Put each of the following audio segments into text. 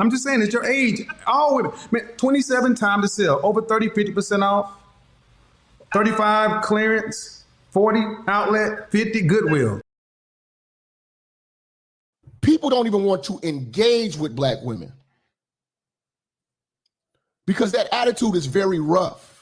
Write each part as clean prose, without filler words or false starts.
I'm just saying, it's your age. All women, man, 27 time to sell, over 30, 50% off, 35 clearance, 40 outlet, 50 Goodwill. People don't even want to engage with black women because that attitude is very rough.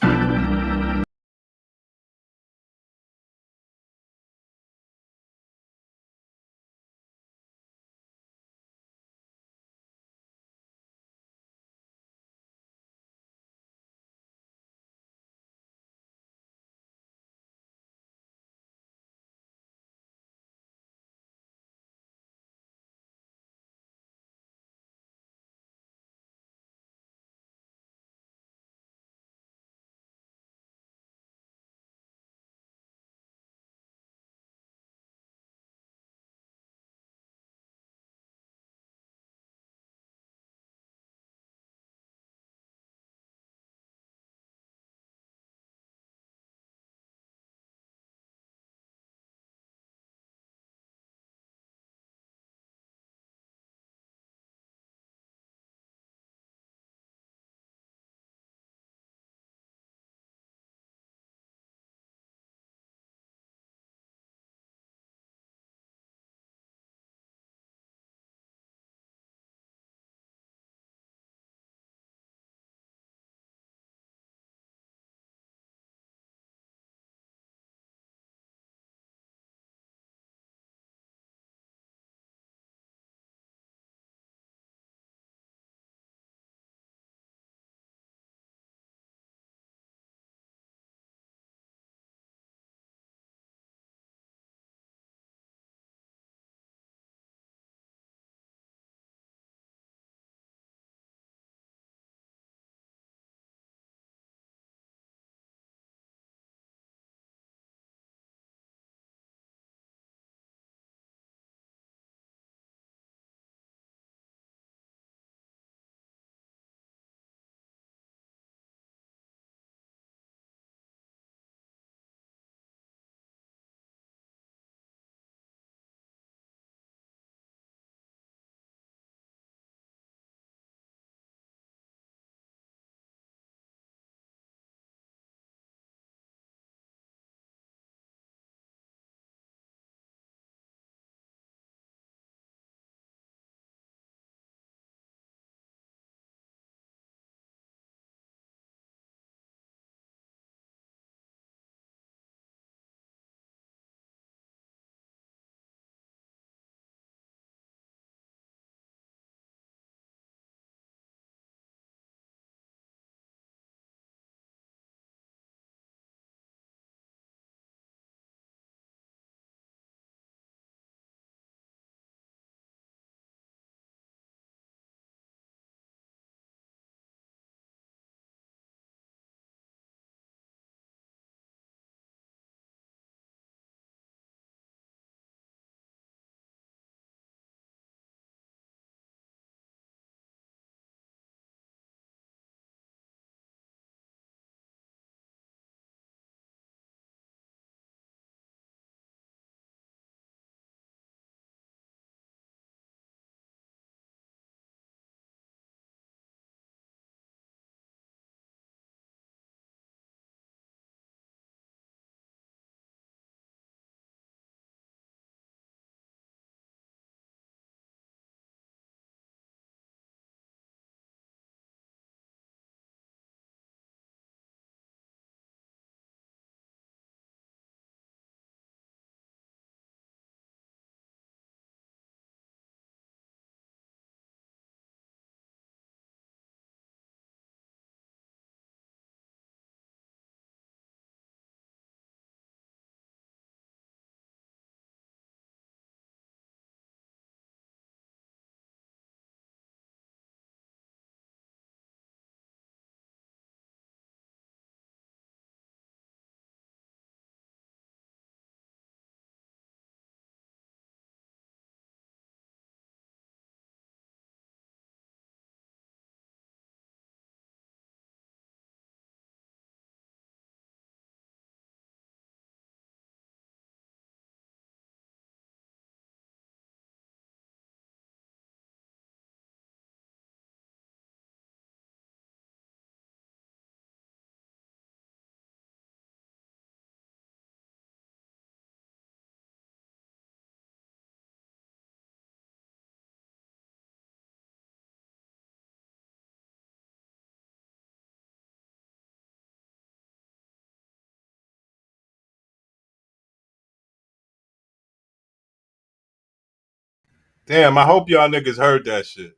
Damn, I hope y'all niggas heard that shit.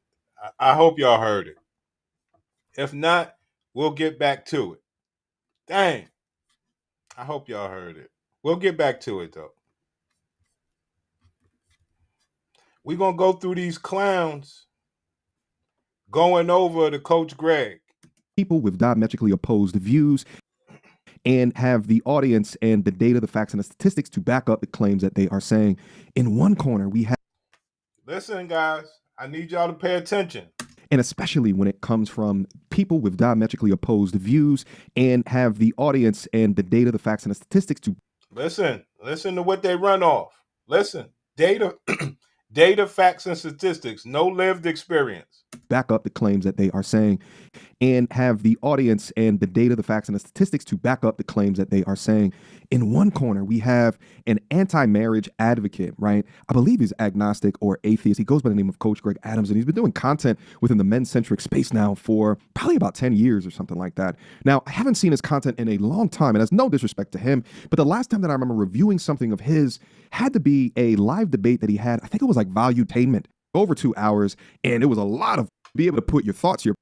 I hope y'all heard it. If not, we'll get back to it. Dang. I hope y'all heard it. We'll get back to it, though. We're going to go through these clowns going over to Coach Greg. People with diametrically opposed views and have the audience and the data, the facts, and the statistics to back up the claims that they are saying. In one corner, we have... Listen, guys, I need y'all to pay attention. And especially when it comes from people with diametrically opposed views and have the audience and the data, the facts, and the statistics to... Listen to what they run off. Listen, data, data, facts, and statistics, no lived experience. Back up the claims that they are saying and have the audience and the data, the facts, and the statistics to back up the claims that they are saying. In one corner, we have an anti-marriage advocate, right? I believe he's agnostic or atheist. He goes by the name of Coach Greg Adams, and he's been doing content within the men's-centric space now for probably about 10 years or something like that. Now, I haven't seen his content in a long time, and that's no disrespect to him, but the last time that I remember reviewing something of his had to be a live debate that he had. I think it was like Valuetainment, over 2 hours, and it was a lot of be able to put your thoughts here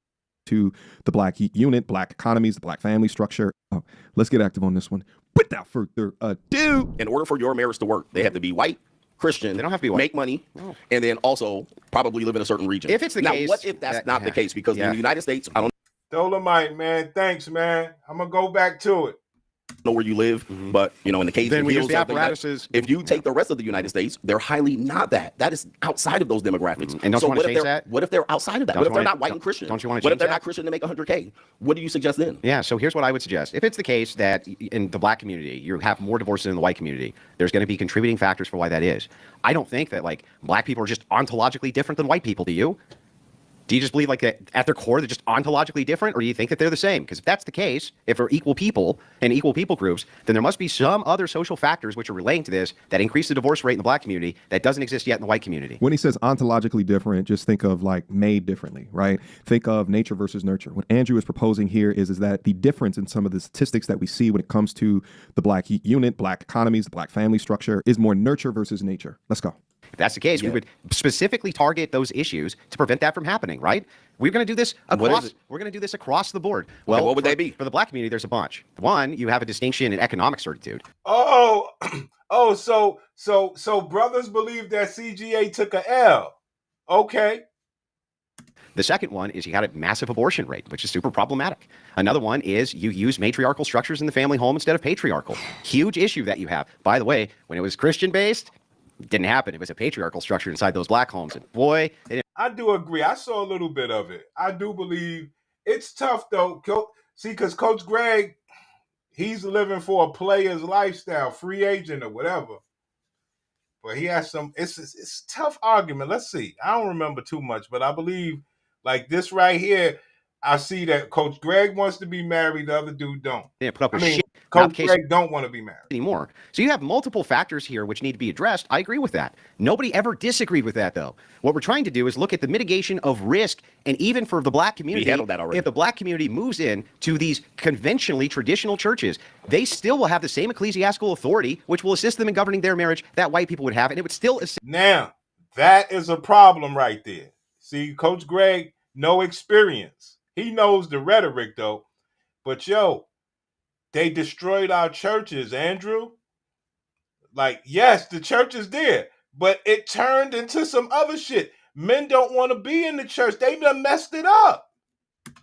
to the black unit, black economies, the black family structure. Oh, let's get active on this one. Without further ado. In order for your marriage to work, they have to be white, Christian. They don't have to be white. Make money, and then also probably live in a certain region. If it's the now, case, what if that's not the case? Because in the United States, I don't Dolomite, man. Thanks, man. I'm going to go back to it. know where you live, but in the case Then of we use hills, the something like that, apparatuses. if you take the rest of the United States, they're highly not that. That is outside of those demographics. And don't so you want what to if change they're that? what if they're outside of that? Don't What you if they're wanna- not white don't- and Christian? don't you wanna What if change they're that? not Christian to make 100K? What do you suggest then? Yeah, so here's what I would suggest. If it's the case that in the black community, you have more divorces than the white community, there's going to be contributing factors for why that is. I don't think that, like, black people are just ontologically different than white people. Do you? Do you just believe, like, that at their core, they're just ontologically different? Or do you think that they're the same? Because if that's the case, if we're equal people and equal people groups, then there must be some other social factors which are relating to this that increase the divorce rate in the black community that doesn't exist yet in the white community. When he says ontologically different, just think of like made differently, right? Think of nature versus nurture. What Andrew is proposing here is that the difference in some of the statistics that we see when it comes to the black unit, black economies, the black family structure is more nurture versus nature. Let's go. If that's the case, we would specifically target those issues to prevent that from happening, right? We're going to do this What is across. it? We're going to do this across the board. Well, what would for- they be? For the black community, there's a bunch. One, you have a distinction in economic certitude. Oh, so brothers believe that CGA took a L. Okay. The second one is you had a massive abortion rate, which is super problematic. Another one is you use matriarchal structures in the family home instead of patriarchal. Huge issue that you have. By the way, when it was Christian-based, it didn't happen. It was a patriarchal structure inside those black homes. And boy, they didn't. I do agree. I saw a little bit of it. I do believe it's tough, though. See, because Coach Greg, he's living for a player's lifestyle, free agent or whatever. But he has some, it's a tough argument. Let's see. I don't remember too much, but I believe like this right here, I see that Coach Greg wants to be married. The other dude don't. They didn't put up I with mean, shit. Not Coach the case Greg don't want to be married. anymore. So you have multiple factors here which need to be addressed. I agree with that. Nobody ever disagreed with that, though. What we're trying to do is look at the mitigation of risk, and even for the black community, handled that already. if the black community moves in to these conventionally traditional churches, they still will have the same ecclesiastical authority which will assist them in governing their marriage that white people would have, and it would still assist. Now, that is a problem right there. See, Coach Greg, no experience. He knows the rhetoric, though. But, yo, they destroyed our churches, Andrew. Like, yes, the church is there, but it turned into some other shit. Men don't want to be in the church. They done messed it up.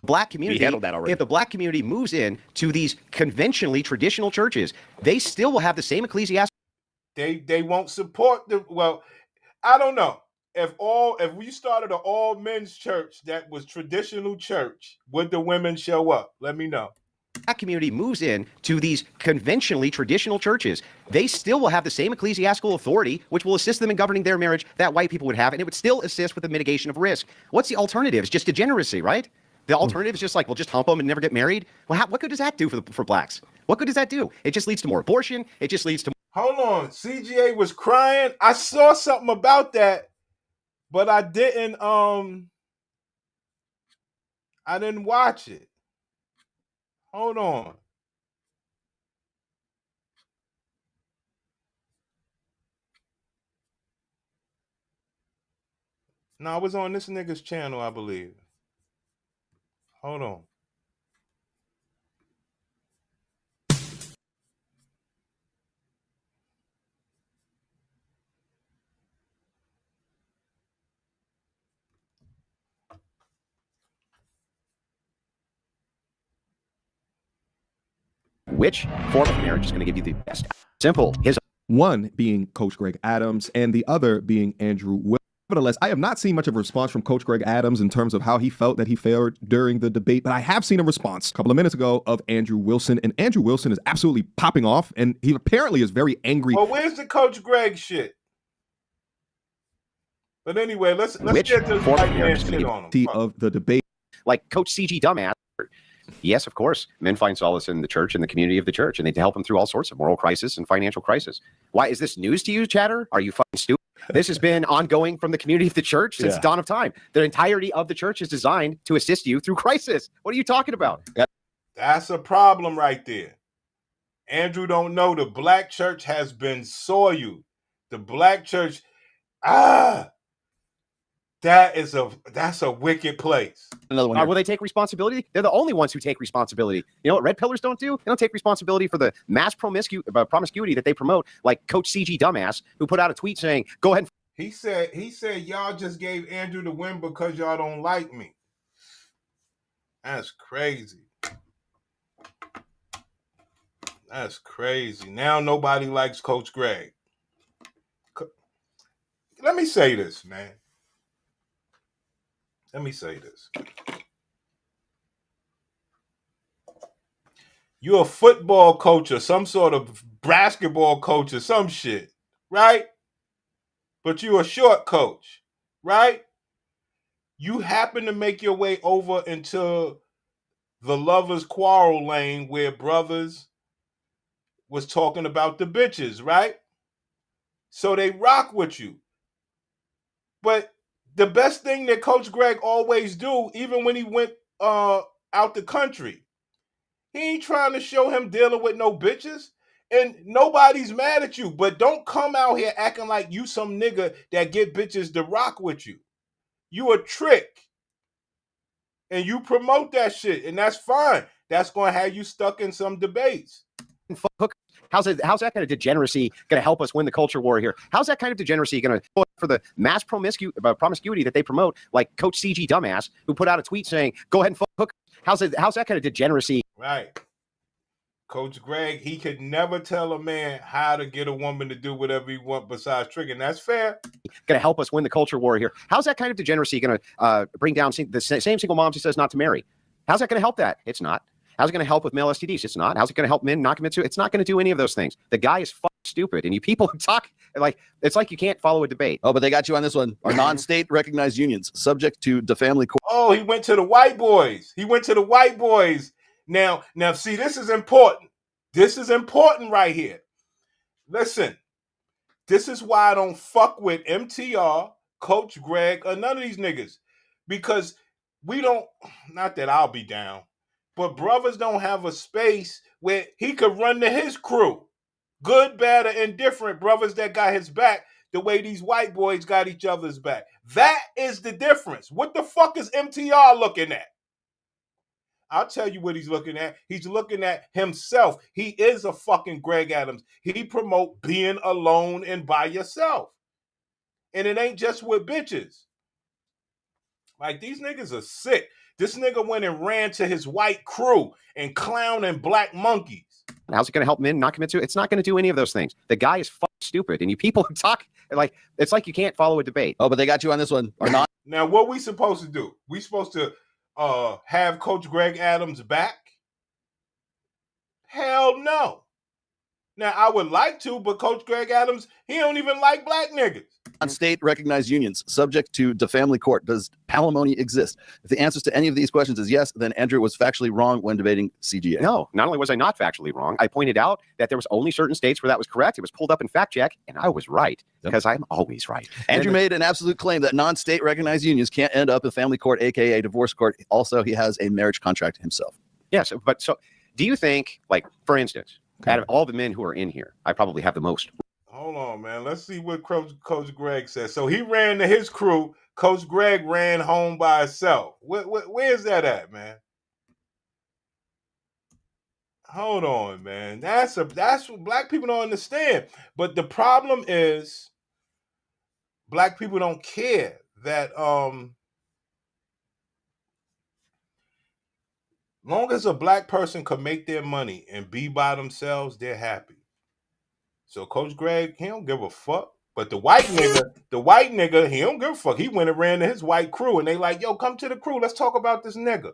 Black community, handled that already. if the black community moves in to these conventionally traditional churches, they still will have the same ecclesiastical. They won't support the, well, I don't know. If we started an all men's church that was traditional church, would the women show up? Let me know. Black community moves in to these conventionally traditional churches, they still will have the same ecclesiastical authority which will assist them in governing their marriage that white people would have, and it would still assist with the mitigation of risk. What's the alternative? It's just degeneracy, right? The alternative is just like, we'll just hump them and never get married. Well, what good does that do for blacks? What good does that do? It just leads to more abortion. It just leads to. Hold on. CGA was crying. I saw something about that, but I didn't watch it. Hold on. No, I was on this nigga's channel, I believe. Hold on. Which form of marriage is going to give you the best? Simple. His One being Coach Greg Adams and the other being Andrew Wilson. Nevertheless, I have not seen much of a response from Coach Greg Adams in terms of how he felt that he fared during the debate, but I have seen a response a couple of minutes ago of Andrew Wilson, and Andrew Wilson is absolutely popping off, and he apparently is very angry. Well, where's the Coach Greg shit? But anyway, let's Which get this form of white man marriage is going shit to on him. T Fuck. of the debate. like Coach CG dumbass. Yes, of course, men find solace in the church and the community of the church, and they help them through all sorts of moral crisis and financial crisis. Why is this news to you, Chatter? Are you fucking stupid? This has been ongoing from the community of the church since the dawn of time. The entirety of the church is designed to assist you through crisis. What are you talking about? That's a problem right there. Andrew don't know the black church has been soiled. The black church, that's a wicked place. Another one. Here. Will they take responsibility? They're the only ones who take responsibility. You know what red pillars don't do? They don't take responsibility for the mass promiscuity that they promote, like Coach CG dumbass, who put out a tweet saying, go ahead and He said y'all just gave Andrew the win because y'all don't like me. That's crazy. That's crazy. Now nobody likes Coach Greg. Let me say this, man. Let me say this. You're a football coach or some sort of basketball coach or some shit, right? But you're a short coach, right? You happen to make your way over into the lovers' quarrel lane where brothers was talking about the bitches, right? So they rock with you. But the best thing that Coach Greg always do, even when he went out the country, he ain't trying to show him dealing with no bitches. And nobody's mad at you, but don't come out here acting like you some nigga that get bitches to rock with you. You a trick. And you promote that shit, and that's fine. That's going to have you stuck in some debates. hook. How's that kind of degeneracy going to help us win the culture war here? How's that kind of degeneracy going to for the mass promiscuity that they promote, like Coach CG dumbass, who put out a tweet saying, go ahead and hook. How's that kind of degeneracy? Right. Coach Greg, he could never tell a man how to get a woman to do whatever he wants besides tricking. That's fair. Going to help us win the culture war here. How's that kind of degeneracy going to bring down the same single moms who says not to marry? How's that going to help that? It's not. How's it going to help with male STDs? It's not. How's it going to help men not commit to? It's not going to do any of those things. The guy is fucking stupid, and you people talk like it's like you can't follow a debate. Oh, but they got you on this one. Are non-state recognized unions subject to the family court? Oh, he went to the white boys. Now, see, this is important. This is important right here. Listen, this is why I don't fuck with MTR, Coach Greg, or none of these niggas. Because we don't, not that I'll be down, but brothers don't have a space where he could run to his crew. Good, bad, or indifferent brothers that got his back the way these white boys got each other's back. That is the difference. What the fuck is MTR looking at? I'll tell you what he's looking at. He's looking at himself. He is a fucking Greg Adams. He promote being alone and by yourself. And it ain't just with bitches. Like, these niggas are sick. This nigga went and ran to his white crew and clowning black monkeys. How's it going to help men not commit to? It's not going to do any of those things. The guy is fucking stupid, and you people talk like it's like you can't follow a debate. Oh, but they got you on this one. Are not. Now, what we supposed to do? We supposed to have Coach Greg Adams back? Hell no. Now, I would like to, but Coach Greg Adams, he don't even like black niggas. Non-state recognized unions subject to the family court. Does palimony exist? If the answers to any of these questions is yes, then Andrew was factually wrong when debating CGA. No, not only was I not factually wrong, I pointed out that there was only certain states where that was correct. It was pulled up in fact check, and I was right because I'm always right. Andrew made an absolute claim that non-state recognized unions can't end up in family court, aka divorce court. Also, he has a marriage contract himself. Yes, but so do you think, like, for instance, out of all the men who are in here, I probably have the most. Hold on, man. Let's see what Coach Greg says. So he ran to his crew Coach Greg ran home by himself. Where's that at, man? Hold on, man. That's what black people don't understand. But the problem is black people don't care that long as a black person can make their money and be by themselves, they're happy. So Coach Greg, he don't give a fuck. But the white nigga, he don't give a fuck. He went and ran to his white crew, and they like, yo, come to the crew. Let's talk about this nigga.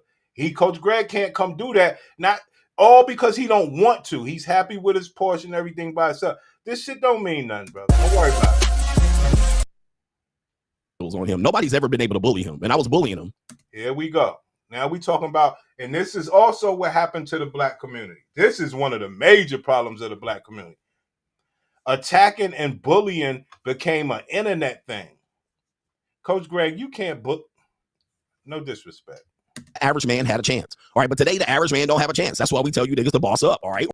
Coach Greg can't come do that. Not all because he don't want to. He's happy with his portion, everything by himself. This shit don't mean nothing, brother. Don't worry about it. On him. Nobody's ever been able to bully him, and I was bullying him. Here we go. Now we talking about, and this is also what happened to the black community. This is one of the major problems of the black community. Attacking and bullying became an internet thing. Coach Greg, you can't book. No disrespect. Average man had a chance. All right, but today the average man don't have a chance. That's why we tell you niggas to boss up. All right.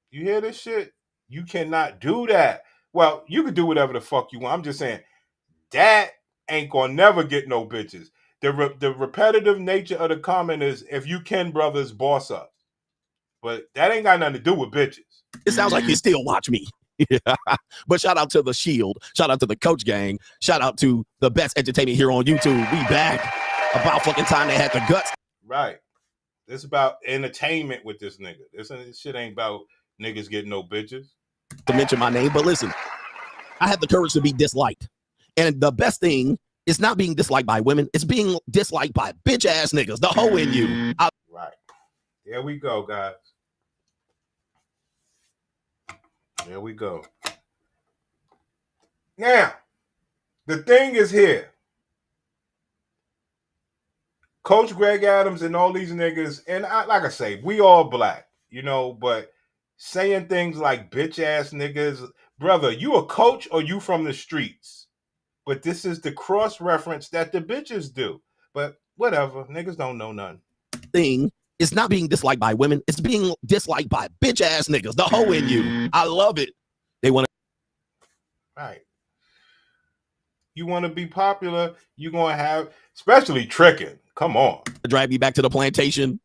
You hear this shit? You cannot do that. Well, you can do whatever the fuck you want. I'm just saying that ain't gonna never get no bitches. The repetitive nature of the comment is, if you can, brothers, boss up. But that ain't got nothing to do with bitches. It sounds like you still watch me. But shout out to the Shield. Shout out to the Coach Gang. Shout out to the best entertainment here on YouTube. We back. About fucking time they had the guts. Right. It's about entertainment with this nigga. This shit ain't about niggas getting no bitches. To mention my name, but listen, I have the courage to be disliked. And the best thing is not being disliked by women. It's being disliked by bitch ass niggas. The hoe in you. Right. There we go, guys. There we go. Now, the thing is here. Coach Greg Adams and all these niggas, and like I say, we all black, but saying things like bitch ass niggas, brother, you a coach or you from the streets? But this is the cross reference that the bitches do. But whatever, niggas don't know nothing. Thing is not being disliked by women. It's being disliked by bitch ass niggas. The hoe in you. I love it. They want to. Right. You want to be popular, you're going to have, especially tricking. Come on. Drive me back to the plantation.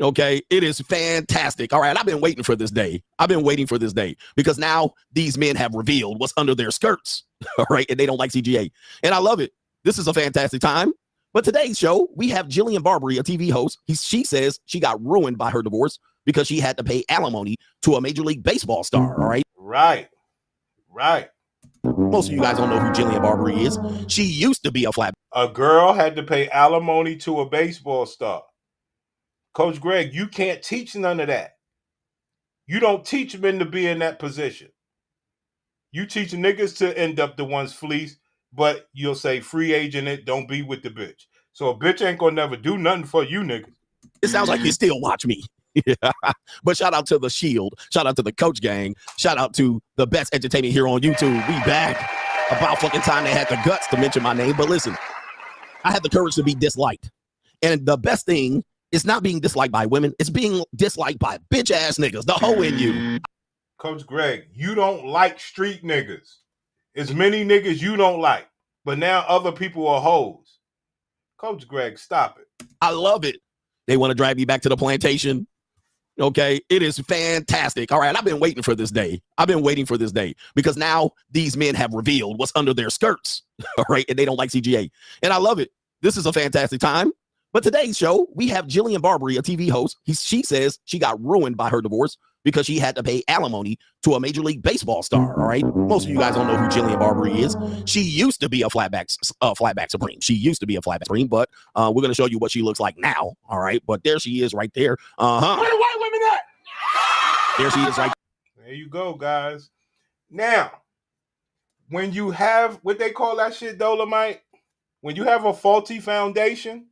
Okay, it is fantastic. All right, I've been waiting for this day. Because now these men have revealed what's under their skirts. All right, and they don't like CGA. And I love it. This is a fantastic time. But today's show, we have Jillian Barbary, a TV host. She says she got ruined by her divorce because she had to pay alimony to a Major League Baseball star. All right. Right. Most of you guys don't know who Jillian Barbary is. She used to be a flat. A girl had to pay alimony to a baseball star. Coach Greg, you can't teach none of that. You don't teach men to be in that position. You teach niggas to end up the ones fleeced, but you'll say free agent it, don't be with the bitch. So a bitch ain't gonna never do nothing for you niggas. It sounds like you still watch me. But shout out to the Shield. Shout out to the Coach Gang. Shout out to the best entertainment here on YouTube. We back. About fucking time they had the guts to mention my name. But listen, I have the courage to be disliked. And the best thing is not being disliked by women. It's being disliked by bitch ass niggas. The hoe in you. Coach Greg, you don't like street niggas. As many niggas you don't like. But now other people are hoes. Coach Greg, stop it. I love it. They want to drive me back to the plantation. Okay, it is fantastic. All right, I've been waiting for this day. Because now these men have revealed what's under their skirts. All right, and they don't like CGA. And I love it. This is a fantastic time. But today's show, we have Jillian Barbary, a TV host. She says she got ruined by her divorce because she had to pay alimony to a Major League Baseball star. All right, most of you guys don't know who Jillian Barbary is. She used to be a flatback supreme. But we're going to show you what she looks like now. All right, but there she is right there. Where the white women at? There she is right. There you go, guys. Now, when you have what they call that shit, Dolomite, when you have a faulty foundation,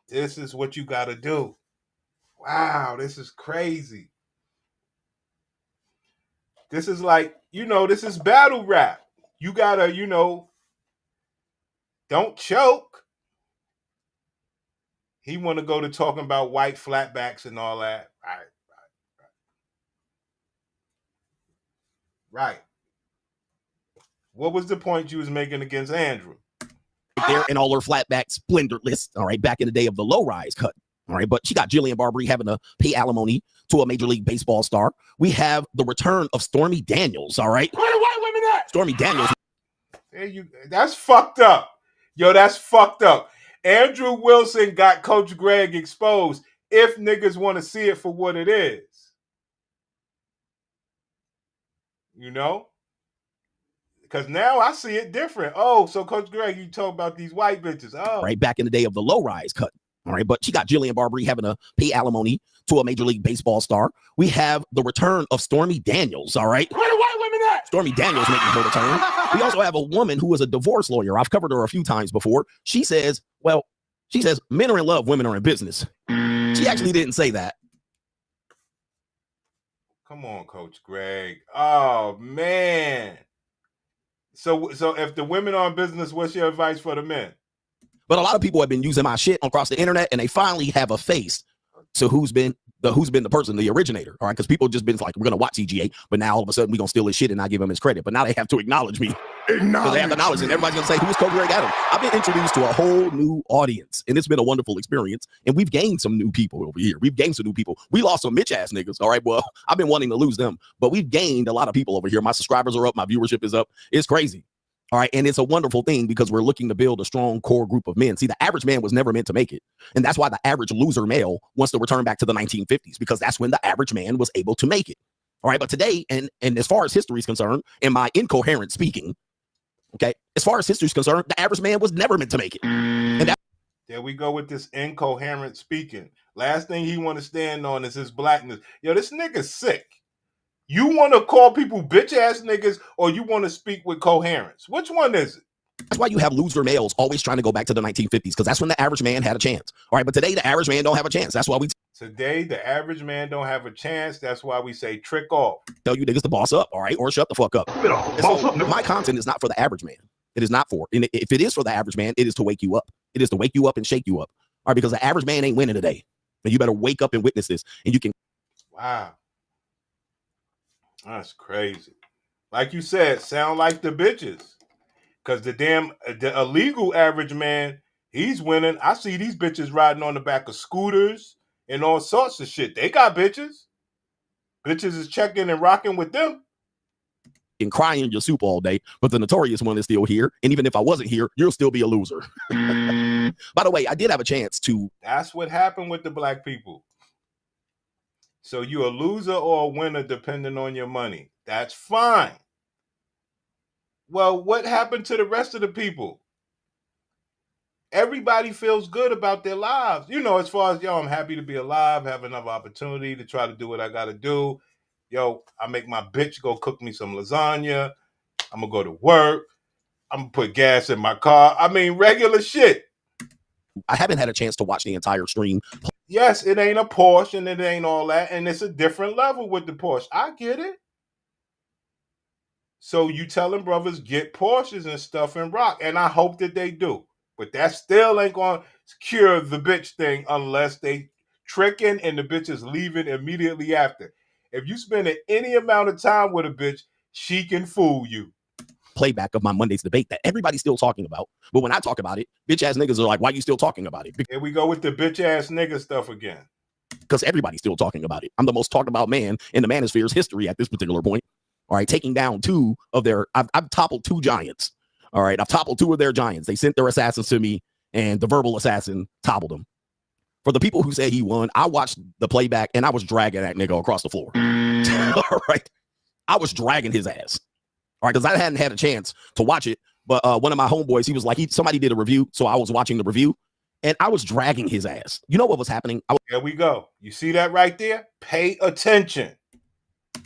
this is what you got to do. Wow, this is crazy. This is like, this is battle rap. You got to, don't choke. He want to go to talking about white flatbacks and all that. Right. What was the point you was making against Andrew? there in all her flatback splendor list, all right, back in the day of the low-rise cut, all right, but she got Jillian Barberie having to pay alimony to a Major League Baseball star. We have the return of Stormy Daniels, all right? Where the white women at? Stormy Daniels. That's fucked up. Yo, that's fucked up. Andrew Wilson got Coach Greg exposed if niggas want to see it for what it is. You know? Because now I see it different. Oh, so Coach Greg, you talk about these white bitches. Oh. Right, back in the day of the low-rise cut, all right, but she got Jillian Barberie having to pay alimony to a Major League Baseball star. We have the return of Stormy Daniels, all right? Where the white women at? Stormy Daniels making her return. We also have a woman who is a divorce lawyer. I've covered her a few times before. She says men are in love, women are in business. She actually didn't say that. Come on, Coach Greg. Oh, man. So if the women are in business, what's your advice for the men? But a lot of people have been using my shit across the internet, and they finally have a face to who's been the person, the originator. All right, because people just been like, we're gonna watch CGA, but now all of a sudden we're gonna steal his shit and not give him his credit. But now they have to acknowledge me. Because they have the knowledge, and everybody's gonna say, who's Coach Greg Adams? I've been introduced to a whole new audience, and it's been a wonderful experience. And we've gained some new people over here. We've gained some new people. We lost some bitch ass niggas. All right, well, I've been wanting to lose them, but we've gained a lot of people over here. My subscribers are up, my viewership is up. It's crazy. All right. And it's a wonderful thing because we're looking to build a strong core group of men. See, the average man was never meant to make it. And that's why the average loser male wants to return back to the 1950s, because that's when the average man was able to make it. All right. But today, and as far as history is concerned, in my incoherent speaking, okay, as far as history is concerned, the average man was never meant to make it. And there we go with this incoherent speaking. Last thing he want to stand on is his blackness. Yo, this nigga's sick. You want to call people bitch ass niggas, or you want to speak with coherence? Which one is it? that's why you have loser males always trying to go back to the 1950s, because that's when the average man had a chance. All right, but today the average man don't have a chance. That's why we Today the average man don't have a chance. That's why we say trick off. tell you niggas to boss up, all right, or shut the fuck up. My content is not for the average man. It is not for. And if it is for the average man, it is to wake you up. It is to wake you up and shake you up. All right, because the average man ain't winning today. And you better wake up and witness this. And you can. Wow. That's crazy. Like you said, sound like the bitches. Because the illegal average man, he's winning. I see these bitches riding on the back of scooters and all sorts of shit. They got bitches. Bitches is checking and rocking with them. And cry in your soup all day, but the notorious one is still here. And even if I wasn't here, you'll still be a loser. By the way, I did have a chance to. That's what happened with the black people. So you a loser or a winner depending on your money. That's fine. Well, what happened to the rest of the people? Everybody feels good about their lives. You know, as far as, yo, I'm happy to be alive, have another opportunity to try to do what I got to do. Yo, I make my bitch go cook me some lasagna. I'm going to go to work. I'm going to put gas in my car. I mean, regular shit. I haven't had a chance to watch the entire stream. Yes, it ain't a Porsche and it ain't all that. And it's a different level with the Porsche. I get it. So you telling brothers get Porsches and stuff and rock. And I hope that they do. But that still ain't going to cure the bitch thing unless they tricking and the bitch is leaving immediately after. If you spend any amount of time with a bitch, she can fool you. Playback of my Monday's debate that everybody's still talking about. But when I talk about it, bitch ass niggas are like, why are you still talking about it? Here we go with the bitch ass nigga stuff again. Because everybody's still talking about it. I'm the most talked about man in the manosphere's history at this particular point. All right, taking down two of their, I've toppled two giants. All right, I've toppled two of their giants. They sent their assassins to me, and the verbal assassin toppled them. For the people who say he won, I watched the playback, and I was dragging that nigga across the floor. All right, I was dragging his ass. All right, because I hadn't had a chance to watch it, but one of my homeboys, he was like, somebody did a review, so I was watching the review, and I was dragging his ass. You know what was happening? There we go. You see that right there? Pay attention.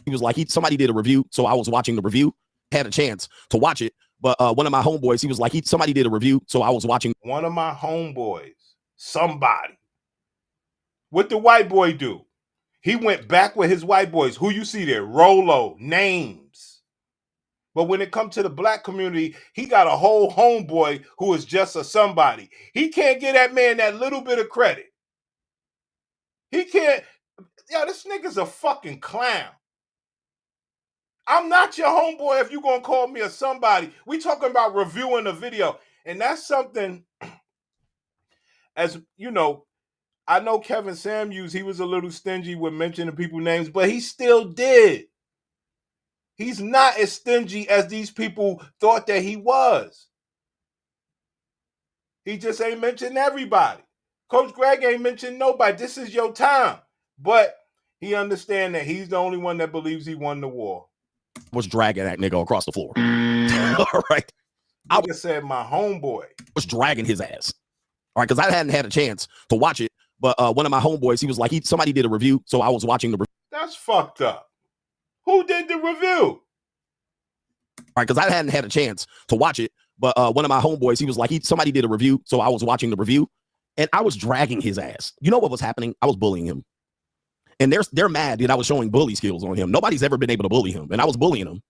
He was like, somebody did a review, so I was watching the review, had a chance to watch it, but one of my homeboys, he was like, somebody did a review, so I was watching. One of my homeboys, somebody. What the white boy do? He went back with his white boys. Who you see there? Rolo, names. But when it comes to the black community, he got a whole homeboy who is just a somebody. He can't give that man that little bit of credit. He can't. Yo, this nigga's a fucking clown. I'm not your homeboy if you gonna call me a somebody. We talking about reviewing a video. And that's something, as you know, I know Kevin Samuels, he was a little stingy with mentioning people's names, but he still did. He's not as stingy as these people thought that he was. He just ain't mentioned everybody. Coach Greg ain't mentioned nobody. This is your time. But he understands that he's the only one that believes he won the war. Was dragging that nigga across the floor. All right. I said my homeboy was dragging his ass. All right, because I hadn't had a chance to watch it. But one of my homeboys, he was like, somebody did a review, so I was watching the review. That's fucked up. Who did the review? All right, because I hadn't had a chance to watch it. But one of my homeboys, he was like, somebody did a review, so I was watching the review, and I was dragging his ass. You know what was happening? I was bullying him. And they're mad that I was showing bully skills on him. Nobody's ever been able to bully him, and I was bullying him.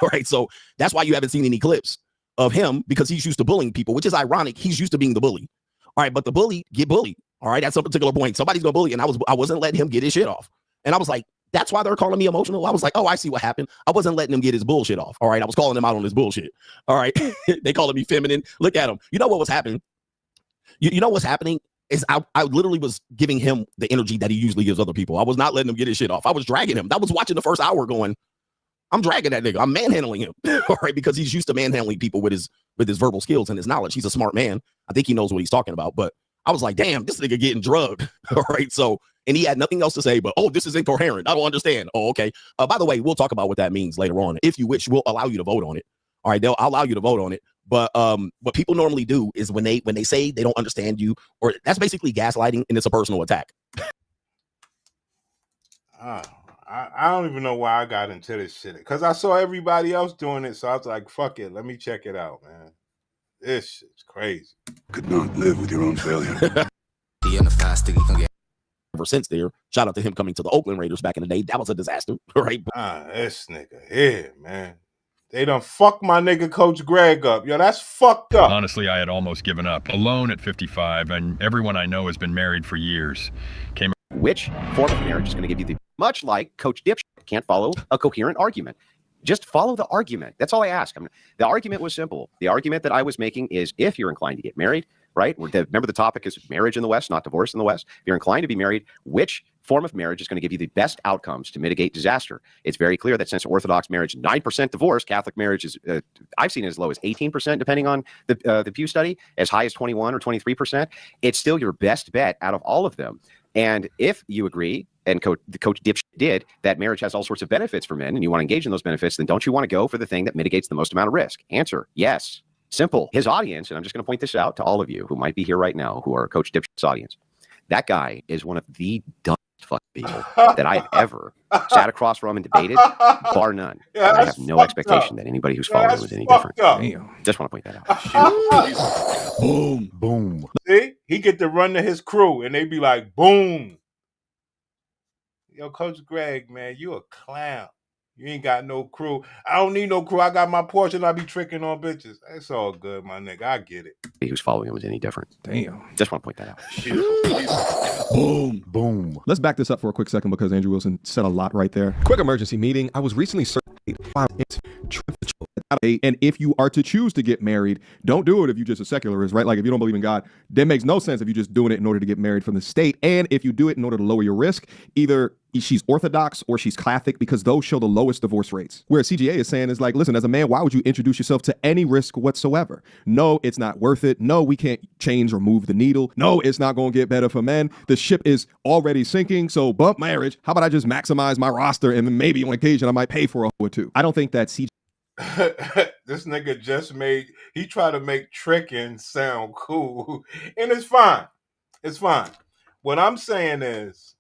All right, so that's why you haven't seen any clips of him, because he's used to bullying people, which is ironic. He's used to being the bully. All right, but the bully get bullied. All right, at some particular point, somebody's gonna bully, and I wasn't letting him get his shit off. And I was like, that's why they're calling me emotional. I was like, oh, I see what happened. I wasn't letting him get his bullshit off. All right, I was calling him out on his bullshit. All right, they calling me feminine. Look at him. You know what was happening? You know what's happening is I literally was giving him the energy that he usually gives other people. I was not letting him get his shit off. I was dragging him. I was watching the first hour going, I'm dragging that nigga. I'm manhandling him. All right, because he's used to manhandling people with his verbal skills and his knowledge. He's a smart man. I think he knows what he's talking about. But I was like, damn, this nigga getting drugged. All right, so, and he had nothing else to say, but, oh, this is incoherent. I don't understand. Oh, okay. By the way, we'll talk about what that means later on. If you wish, we'll allow you to vote on it. All right, I'll allow you to vote on it. But what people normally do is when they say they don't understand you, or that's basically gaslighting, and it's a personal attack. I don't even know why I got into this shit, because I saw everybody else doing it, so I was like, fuck it, let me check it out, man. This shit's crazy. Could not live with your own failure. Ever since there, shout out to him coming to the Oakland Raiders back in the day. That was a disaster, right? This nigga here, man. They done fucked my nigga Coach Greg up. Yo, that's fucked up. Honestly, I had almost given up. Alone at 55, and everyone I know has been married for years. Which form of marriage is going to give you the... Much like Coach Dipshit can't follow a coherent argument. Just follow the argument. That's all I ask. The argument was simple. The argument that I was making is, if you're inclined to get married, right? Remember, the topic is marriage in the West, not divorce in the West. If you're inclined to be married, which form of marriage is going to give you the best outcomes to mitigate disaster? It's very clear that since Orthodox marriage, 9% divorce, Catholic marriage is, I've seen it as low as 18%, depending on the Pew study, as high as 21 or 23%. It's still your best bet out of all of them. And if you agree, and Coach Dipshit did, that marriage has all sorts of benefits for men, and you want to engage in those benefits, then don't you want to go for the thing that mitigates the most amount of risk? Answer, yes. Simple. His audience, and I'm just going to point this out to all of you who might be here right now, who are Coach Dipshit's audience. That guy is one of the dumbest fucking people that I have ever sat across from and debated, bar none. Yeah, I have no expectation that anybody who's following him is any different. Just want to point that out. Boom, boom. See, he get to run to his crew, and they be like, boom. Yo, Coach Greg, man, you a clown. You ain't got no crew. I don't need no crew. I got my portion. I be tricking on bitches. That's all good, my nigga. I get it. Who's following him is any different. Damn. Just want to point that out. Boom, boom. Let's back this up for a quick second, because Andrew Wilson said a lot right there. Quick emergency meeting. I was recently certified. And if you are to choose to get married, don't do it if you're just a secularist, right? Like, if you don't believe in God, that makes no sense if you're just doing it in order to get married from the state. And if you do it in order to lower your risk, either she's Orthodox or she's Catholic, because those show the lowest divorce rates. Where CGA is saying is like, listen, as a man, why would you introduce yourself to any risk whatsoever? No, it's not worth it. No, we can't change or move the needle. No, it's not going to get better for men. The ship is already sinking. So bump marriage. How about I just maximize my roster, and then maybe on occasion I might pay for a or two. I don't think that CGA. This nigga just he tried to make tricking sound cool, and it's fine. It's fine. What I'm saying is,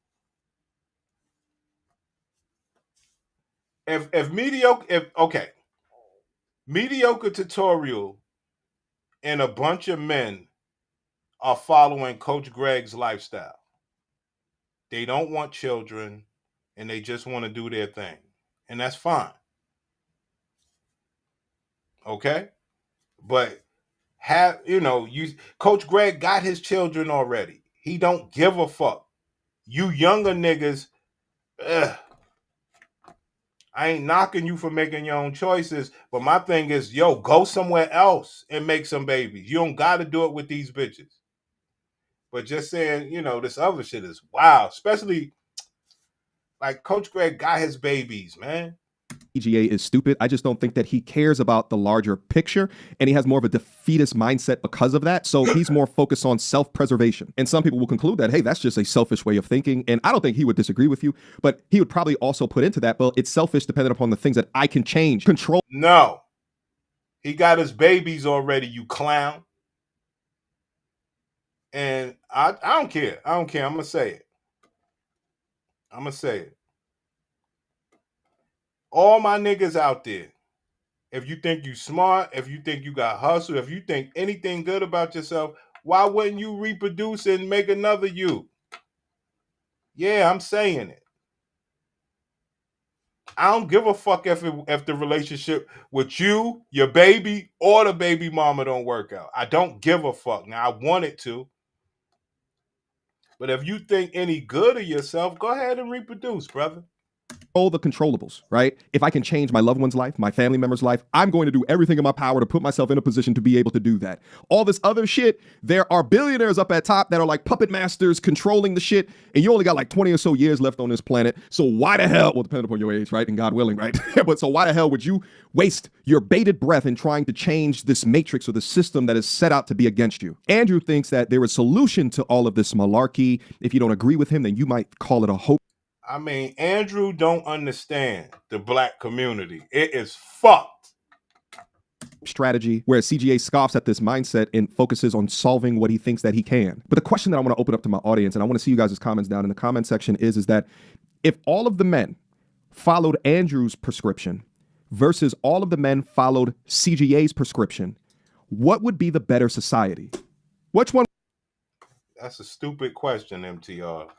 if mediocre tutorial and a bunch of men are following Coach Greg's lifestyle. They don't want children, and they just want to do their thing, and that's fine. Okay, but Coach Greg got his children already. He don't give a fuck. You younger niggas, I ain't knocking you for making your own choices, but my thing is, yo, go somewhere else and make some babies. You don't got to do it with these bitches. But just saying, you know, this other shit is wild, especially like Coach Greg got his babies, man. PGA is stupid. I just don't think that he cares about the larger picture, and he has more of a defeatist mindset because of that. So he's more focused on self-preservation. And some people will conclude that, hey, that's just a selfish way of thinking. And I don't think he would disagree with you, but he would probably also put into that, well, it's selfish dependent upon the things that I can change, control. No. He got his babies already, you clown. And I don't care. I don't care. I'm going to say it. I'm going to say it. All my niggas out there, if you think you smart, if you think you got hustle, if you think anything good about yourself, why wouldn't you reproduce and make another you? Yeah, I'm saying it. I don't give a fuck if the relationship with you, your baby, or the baby mama don't work out. I don't give a fuck. Now, I want it to. But if you think any good of yourself, go ahead and reproduce, brother. All the controllables, right? If I can change my loved one's life, my family member's life, I'm going to do everything in my power to put myself in a position to be able to do that. All this other shit, there are billionaires up at top that are like puppet masters controlling the shit, and you only got like 20 or so years left on this planet. So why the hell, well, depending upon your age, right? And God willing, right? But so why the hell would you waste your bated breath in trying to change this matrix or the system that is set out to be against you? Andrew thinks that there is a solution to all of this malarkey. If you don't agree with him, then you might call it a hope. I mean, Andrew don't understand the black community. It is fucked. Strategy, whereas CGA scoffs at this mindset and focuses on solving what he thinks that he can. But the question that I want to open up to my audience, and I want to see you guys' comments down in the comment section, is that if all of the men followed Andrew's prescription versus all of the men followed CGA's prescription, what would be the better society? Which one? That's a stupid question, MTR.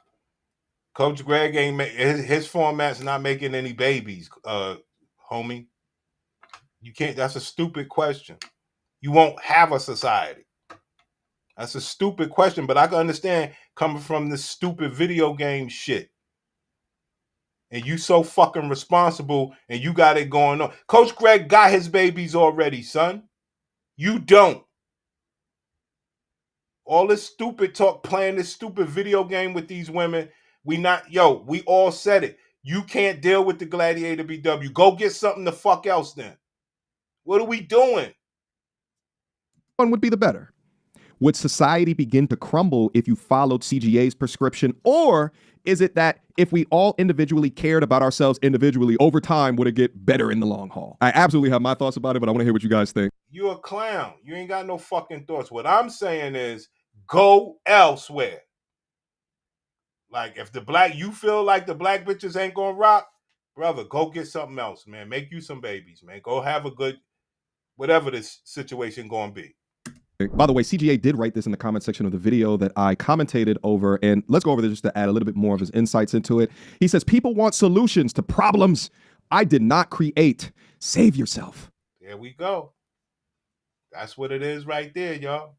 Coach Greg ain't his format's not making any babies, homie. You can't. That's a stupid question. You won't have a society. That's a stupid question, but I can understand coming from this stupid video game shit. And you so fucking responsible, and you got it going on. Coach Greg got his babies already, son. You don't. All this stupid talk, playing this stupid video game with these women. We all said it. You can't deal with the Gladiator BW. Go get something the fuck else then. What are we doing? One would be the better. Would society begin to crumble if you followed CGA's prescription? Or is it that if we all individually cared about ourselves individually, over time, would it get better in the long haul? I absolutely have my thoughts about it, but I want to hear what you guys think. You a clown. You ain't got no fucking thoughts. What I'm saying is go elsewhere. Like, if you feel like the black bitches ain't gonna rock, brother, go get something else, man. Make you some babies, man. Go have a good, whatever this situation gonna be. By the way, CGA did write this in the comment section of the video that I commentated over, and let's go over this just to add a little bit more of his insights into it. He says, people want solutions to problems I did not create. Save yourself. There we go. That's what it is right there, y'all.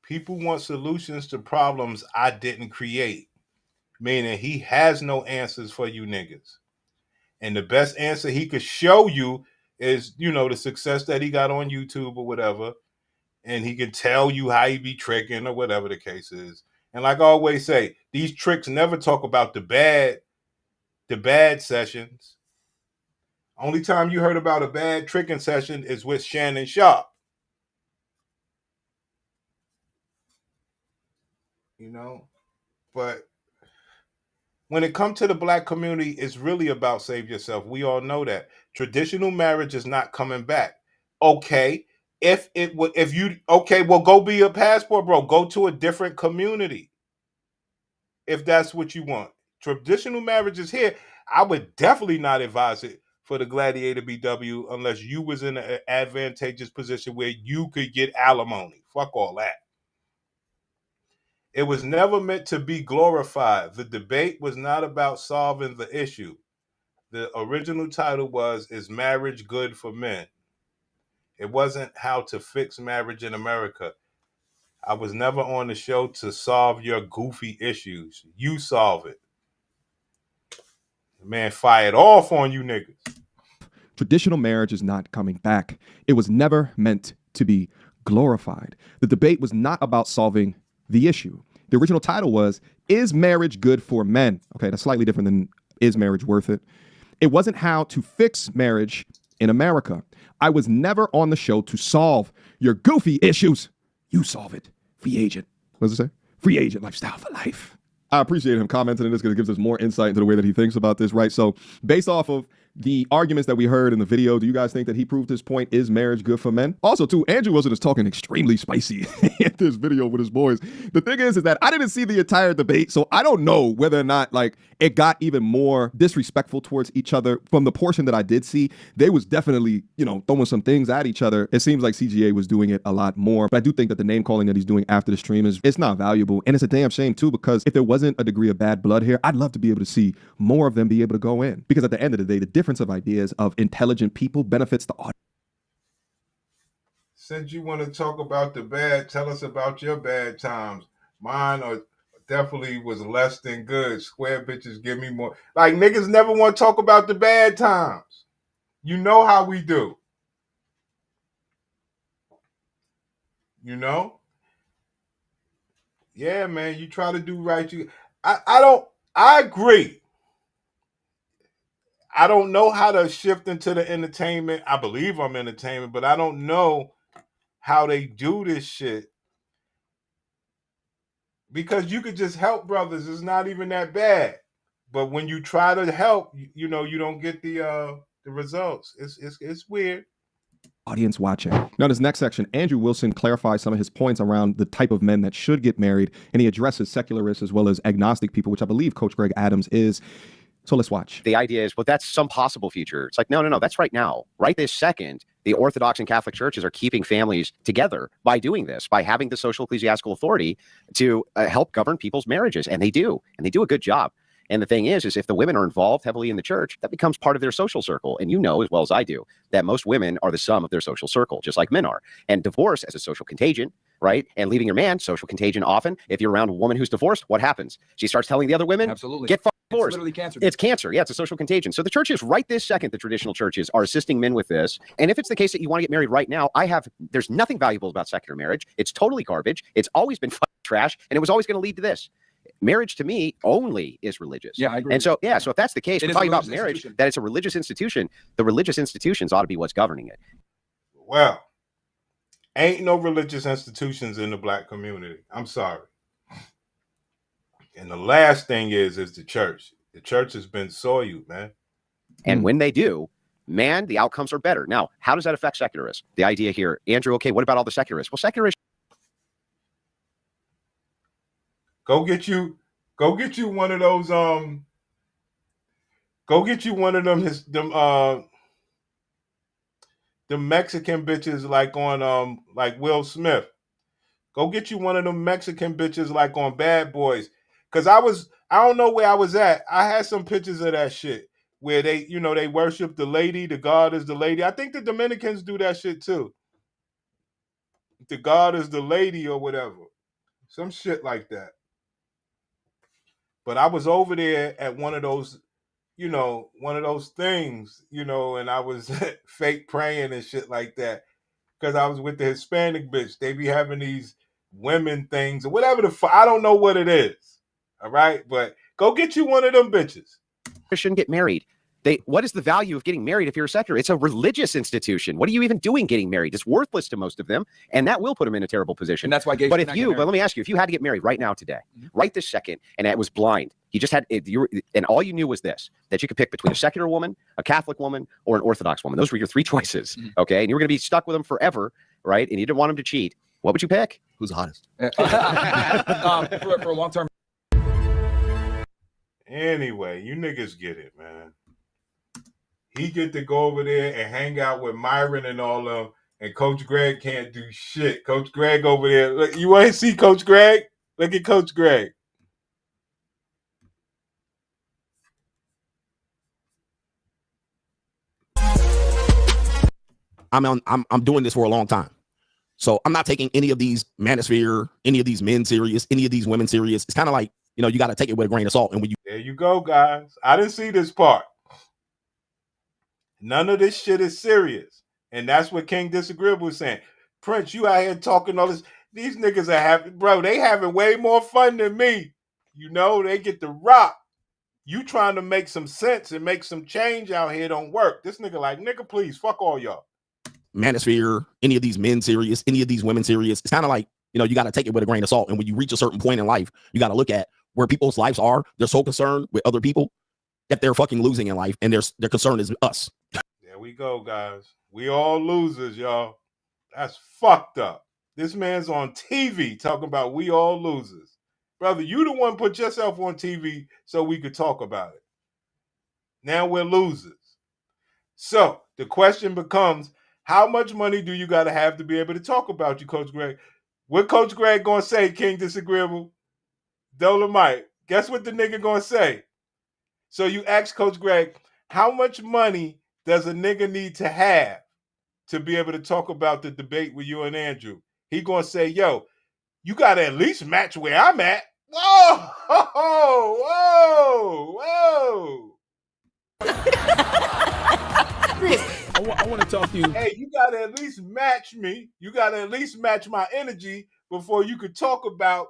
People want solutions to problems I didn't create, meaning he has no answers for you niggas. And the best answer he could show you is, the success that he got on YouTube or whatever. And he can tell you how he be tricking or whatever the case is. And like I always say, these tricks never talk about the bad sessions. Only time you heard about a bad tricking session is with Shannon Sharpe. But when it comes to the black community, it's really about save yourself. We all know that traditional marriage is not coming back. Okay, well, go be a passport, bro. Go to a different community if that's what you want. Traditional marriage is here. I would definitely not advise it for the Gladiator BW unless you was in an advantageous position where you could get alimony. Fuck all that. It was never meant to be glorified. The debate was not about solving the issue. The original title was, Is Marriage Good for Men? It wasn't how to fix marriage in America. I was never on the show to solve your goofy issues. You solve it. Man, fired off on you niggas. Traditional marriage is not coming back. It was never meant to be glorified. The debate was not about solving the issue. The original title was, Is Marriage Good for Men? Okay, that's slightly different than Is Marriage Worth It? It wasn't how to fix marriage in America. I was never on the show to solve your goofy issues. You solve it. Free agent. What does it say? Free agent lifestyle for life. I appreciate him commenting on this because it gives us more insight into the way that he thinks about this, right? So based off of the arguments that we heard in the video, do you guys think that he proved his point? Is marriage good for men? Also, too, Andrew Wilson is talking extremely spicy in this video with his boys. The thing is that I didn't see the entire debate, so I don't know whether or not like it got even more disrespectful towards each other. From the portion that I did see, they was definitely, throwing some things at each other. It seems like CGA was doing it a lot more, but I do think that the name calling that he's doing after the stream it's not valuable. And it's a damn shame too, because if there wasn't a degree of bad blood here, I'd love to be able to see more of them be able to go in, because at the end of the day, the difference of ideas of intelligent people benefits the audience. Since you want to talk about the bad, tell us about your bad times. Mine are definitely was less than good. Square bitches give me more. Like, niggas never want to talk about the bad times. You know how we do. Yeah, man, you try to do right. I agree. I don't know how to shift into the entertainment. I believe I'm entertainment, but I don't know how they do this shit. Because you could just help brothers. It's not even that bad. But when you try to help, you don't get the results. It's weird. Audience watching. Now, this next section, Andrew Wilson clarifies some of his points around the type of men that should get married, and he addresses secularists as well as agnostic people, which I believe Coach Greg Adams is. So let's watch. The idea is, well, that's some possible future. It's like, no, that's right now. Right this second, the Orthodox and Catholic churches are keeping families together by doing this, by having the social ecclesiastical authority to help govern people's marriages. And they do a good job. And the thing is if the women are involved heavily in the church, that becomes part of their social circle. And you know as well as I do that most women are the sum of their social circle, just like men are. And divorce as a social contagion, right? And leaving your man, social contagion often. If you're around a woman who's divorced, what happens? She starts telling the other women, absolutely, get divorced. It's literally cancer. It's cancer. Yeah, it's a social contagion. So the churches right this second, the traditional churches are assisting men with this. And if it's the case that you want to get married right now, there's nothing valuable about secular marriage. It's totally garbage. It's always been trash. And it was always going to lead to this. Marriage to me only is religious. Yeah, I agree. And so if that's the case, we're talking about marriage, that it's a religious institution. The religious institutions ought to be what's governing it. Well, ain't no religious institutions in the black community. I'm sorry. And the last thing is the church. The church has been soiled, man. And when they do, man, the outcomes are better. Now, how does that affect secularists? The idea here, Andrew, okay, what about all the secularists? Well, secularists. Go get you one of those the Mexican bitches like on like Will Smith. Go get you one of them Mexican bitches like on Bad Boys. Cause I don't know where I was at. I had some pictures of that shit where they worship the lady, the God is the lady. I think the Dominicans do that shit too. The God is the lady or whatever. Some shit like that. But I was over there at one of those things, and I was fake praying and shit like that. Because I was with the Hispanic bitch. They be having these women things or whatever I don't know what it is. All right? But go get you one of them bitches. Shouldn't get married. What is the value of getting married if you're a secular? It's a religious institution. What are you even doing getting married? It's worthless to most of them, and that will put them in a terrible position. And that's why gays. But let me ask you, if you had to get married right now today, right this second, and it was blind, you just had and all you knew was this: that you could pick between a secular woman, a Catholic woman, or an Orthodox woman. Those were your three choices. Okay, and you were going to be stuck with them forever, right? And you didn't want them to cheat. What would you pick? Who's the hottest? For a long term. Anyway, you niggas get it, man. He get to go over there and hang out with Myron and all of them, and Coach Greg can't do shit. Coach Greg over there. Look, you want to see Coach Greg? Look at Coach Greg. I'm doing this for a long time. So I'm not taking any of these manosphere, any of these men serious, any of these women serious. It's kind of like you got to take it with a grain of salt. And when you There you go, guys. I didn't see this part. None of this shit is serious. And that's what King Disagreeable was saying. Prince, you out here talking all this. These niggas are having, bro, they having way more fun than me. You know, they get to rock. You trying to make some sense and make some change out here don't work. This nigga like, nigga, please, fuck all y'all. Manosphere, any of these men serious, any of these women serious, it's kind of like, you got to take it with a grain of salt. And when you reach a certain point in life, you got to look at where people's lives are. They're so concerned with other people that they're fucking losing in life. And their concern is us. There we go, guys. We all losers, y'all. That's fucked up. This man's on TV talking about we all losers. Brother, you the one put yourself on TV so we could talk about it. Now we're losers. So the question becomes, how much money do you got to have to be able to talk about you, Coach Greg? What Coach Greg going to say, King Disagreeable? Dolomite, guess what the nigga going to say? So you ask Coach Greg, how much money does a nigga need to have to be able to talk about the debate with you and Andrew? He going to say, yo, you got to at least match where I'm at. Whoa, whoa, whoa. I want to talk to you. Hey, you got to at least match me. You got to at least match my energy before you could talk about,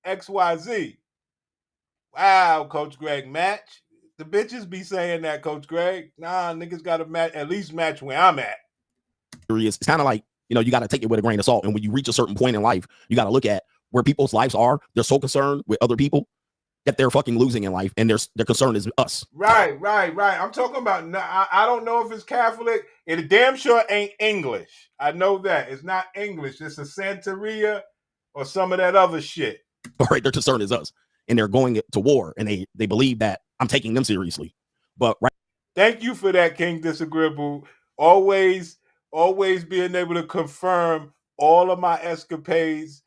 XYZ. Wow, Coach Greg, match. The bitches be saying that, Coach Greg. Nah, niggas got to at least match where I'm at. It's kind of like, you got to take it with a grain of salt. And when you reach a certain point in life, you got to look at where people's lives are. They're so concerned with other people that they're fucking losing in life. And their concern is us. Right. I'm talking about, I don't know if it's Catholic. It damn sure ain't English. I know that. It's not English. It's a Santeria or some of that other shit. All right, their concern is us. And they're going to war. And they believe that I'm taking them seriously. But right. Thank you for that, King Disagreeable. Always being able to confirm all of my escapades.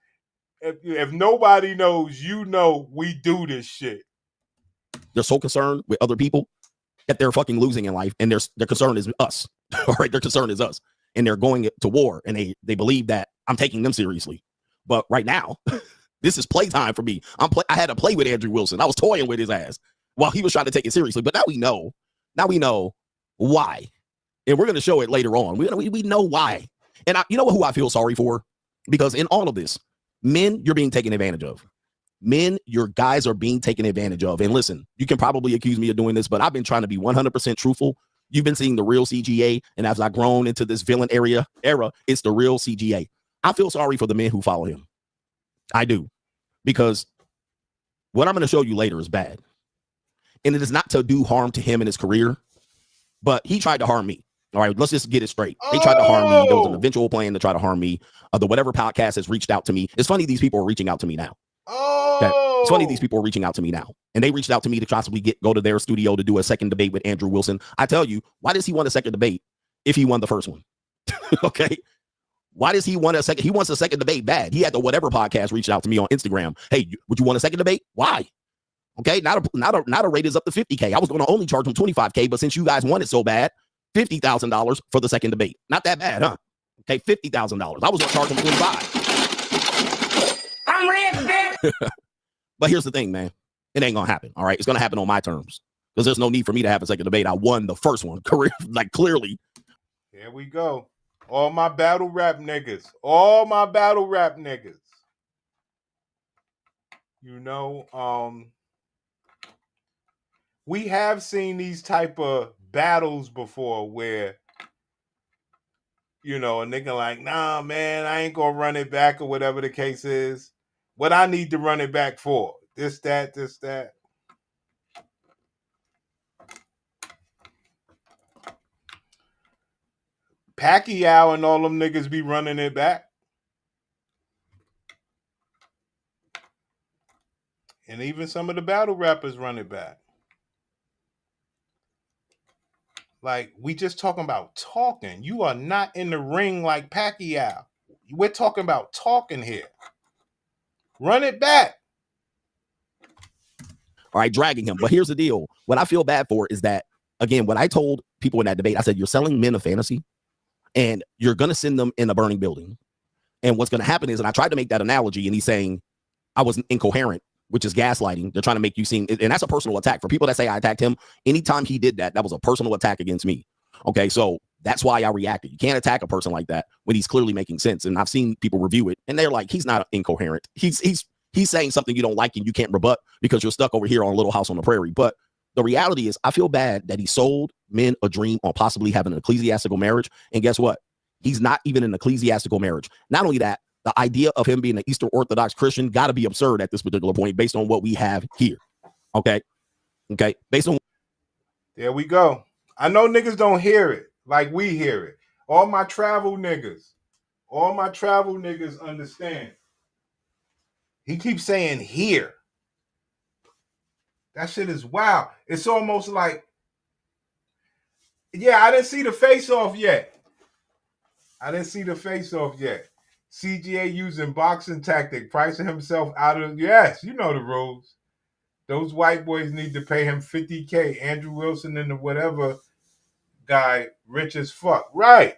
If nobody knows, we do this shit. They're so concerned with other people that they're fucking losing in life. And their concern is us. All right, their concern is us. And they're going to war. And they believe that I'm taking them seriously. But right now, this is playtime for me. I had to play with Andrew Wilson. I was toying with his ass while he was trying to take it seriously. But now we know why. And we're going to show it later on. We know why. And you know who I feel sorry for? Because in all of this, men, you're being taken advantage of. Men, your guys are being taken advantage of. And listen, you can probably accuse me of doing this, but I've been trying to be 100% truthful. You've been seeing the real CGA. And as I've grown into this villain era, it's the real CGA. I feel sorry for the men who follow him. I do. Because what I'm going to show you later is bad. And it is not to do harm to him in his career, but he tried to harm me. All right, let's just get it straight. They tried to harm me. There was an eventual plan to try to harm me. The whatever podcast has reached out to me. It's funny these people are reaching out to me now. Okay? It's funny these people are reaching out to me now. And they reached out to me to possibly go to their studio to do a second debate with Andrew Wilson. I tell you, why does he want a second debate if he won the first one? Okay? Why does he want a second? He wants a second debate bad. He had the whatever podcast reached out to me on Instagram. Hey, would you want a second debate? Why? Okay, not a rate is up to $50K. I was going to only charge him $25K, but since you guys want it so bad, $50,000 for the second debate. Not that bad, huh? Okay, $50,000. I was going to charge him $25. I'm rich, But here's the thing, man. It ain't going to happen. All right, it's going to happen on my terms because there's no need for me to have a second debate. I won the first one, clearly. Here we go. All my battle rap niggas. All my battle rap niggas. We have seen these type of battles before where, a nigga like, nah, man, I ain't gonna run it back or whatever the case is. What I need to run it back for? This, that. Pacquiao and all them niggas be running it back. And even some of the battle rappers run it back. Like, we just talking about talking. You are not in the ring like Pacquiao. We're talking about talking here. Run it back. All right, dragging him. But here's the deal. What I feel bad for is that, again, what I told people in that debate, I said, you're selling men a fantasy and you're going to send them in a burning building. And what's going to happen is, and I tried to make that analogy, and he's saying, I was incoherent, which is gaslighting. They're trying to make you seem, and that's a personal attack. For people that say I attacked him, anytime he did that, that was a personal attack against me. Okay, so that's why I reacted. You can't attack a person like that when he's clearly making sense. And I've seen people review it, and they're like, he's not incoherent. He's saying something you don't like and you can't rebut because you're stuck over here on Little House on the Prairie. But the reality is, I feel bad that he sold men a dream on possibly having an ecclesiastical marriage. And guess what? He's not even an ecclesiastical marriage. Not only that, the idea of him being an Eastern Orthodox Christian got to be absurd at this particular point based on what we have here. Okay. Based on. There we go. I know niggas don't hear it like we hear it. All my travel niggas understand. He keeps saying here. That shit is wild. It's almost like, yeah, I didn't see the face-off yet. CGA using boxing tactic, pricing himself out of, yes, you know the rules. Those white boys need to pay him $50K. Andrew Wilson and the whatever guy, rich as fuck. Right.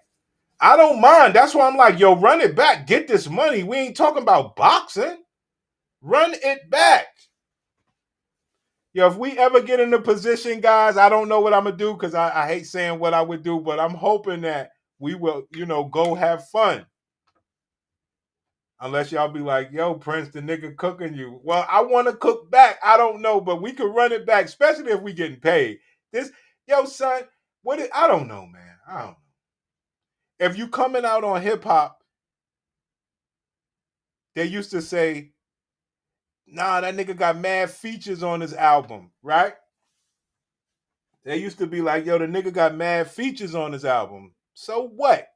I don't mind. That's why I'm like, yo, run it back. Get this money. We ain't talking about boxing. Run it back. Yo, if we ever get in a position, guys, I don't know what I'm going to do because I hate saying what I would do, but I'm hoping that we will, go have fun. Unless y'all be like, yo, Prince, the nigga cooking you. Well, I want to cook back. I don't know, but we can run it back, especially if we getting paid. Yo, son, I don't know, man. I don't know. If you coming out on hip hop, they used to say, nah, that nigga got mad features on his album, right? They used to be like, yo, the nigga got mad features on his album. So what?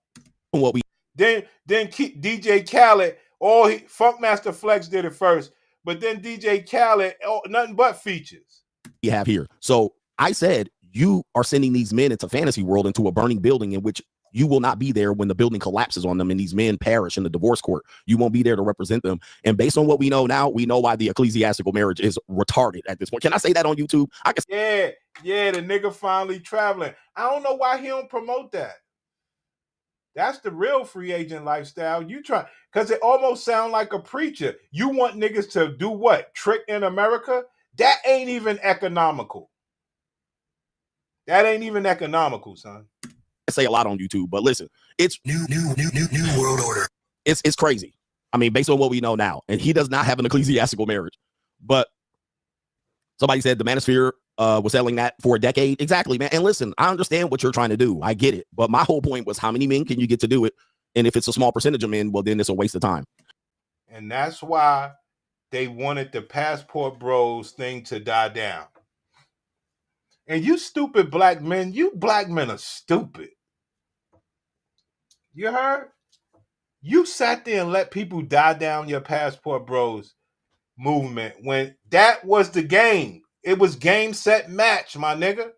Then DJ Khaled, Funkmaster Flex did it first, but then DJ Khaled, nothing but features. You have here. So I said, you are sending these men into fantasy world, into a burning building in which you will not be there when the building collapses on them and these men perish in the divorce court. You won't be there to represent them. And based on what we know now, we know why the ecclesiastical marriage is retarded at this point. Can I say that on YouTube? Yeah, the nigga finally traveling. I don't know why he don't promote that. That's the real free agent lifestyle. You try, because it almost sounds like a preacher. You want niggas to do what? Trick in America? That ain't even economical. Son. I say a lot on YouTube, but listen, it's new world order. It's crazy. I mean, based on what we know now, and he does not have an ecclesiastical marriage. But somebody said the Manosphere was selling that for a decade. Exactly, man. And listen, I understand what you're trying to do. I get it. But my whole point was, how many men can you get to do it? And if it's a small percentage of men, well, then it's a waste of time. And that's why they wanted the Passport Bros thing to die down. And you stupid black men, you black men are stupid. You heard? You sat there and let people die down your Passport Bros movement when that was the game. It was game, set, match, my nigga.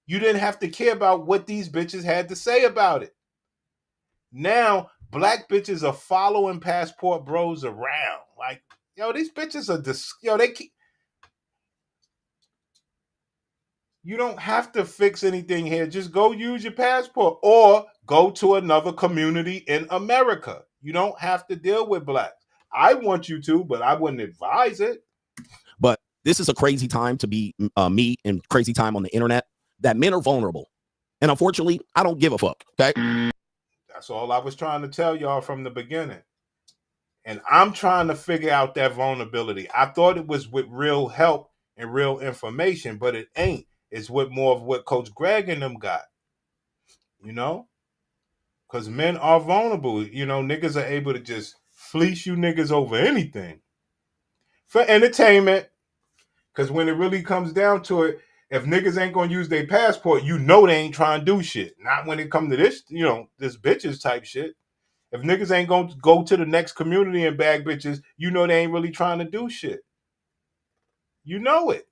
You didn't have to care about what these bitches had to say about it. Now, black bitches are following Passport Bros around. Like, yo, these bitches are they keep. You don't have to fix anything here. Just go use your passport or go to another community in America. You don't have to deal with blacks. I want you to, but I wouldn't advise it. But this is a crazy time to be me, and crazy time on the internet that men are vulnerable. And unfortunately, I don't give a fuck. Okay. That's all I was trying to tell y'all from the beginning. And I'm trying to figure out that vulnerability. I thought it was with real help and real information, but it ain't. It's with more of what Coach Greg and them got, because men are vulnerable. Niggas are able to just fleece you niggas over anything for entertainment. Because when it really comes down to it, if niggas ain't going to use their passport, they ain't trying to do shit. Not when it comes to this, this bitches type shit. If niggas ain't going to go to the next community and bag bitches, they ain't really trying to do shit. You know it.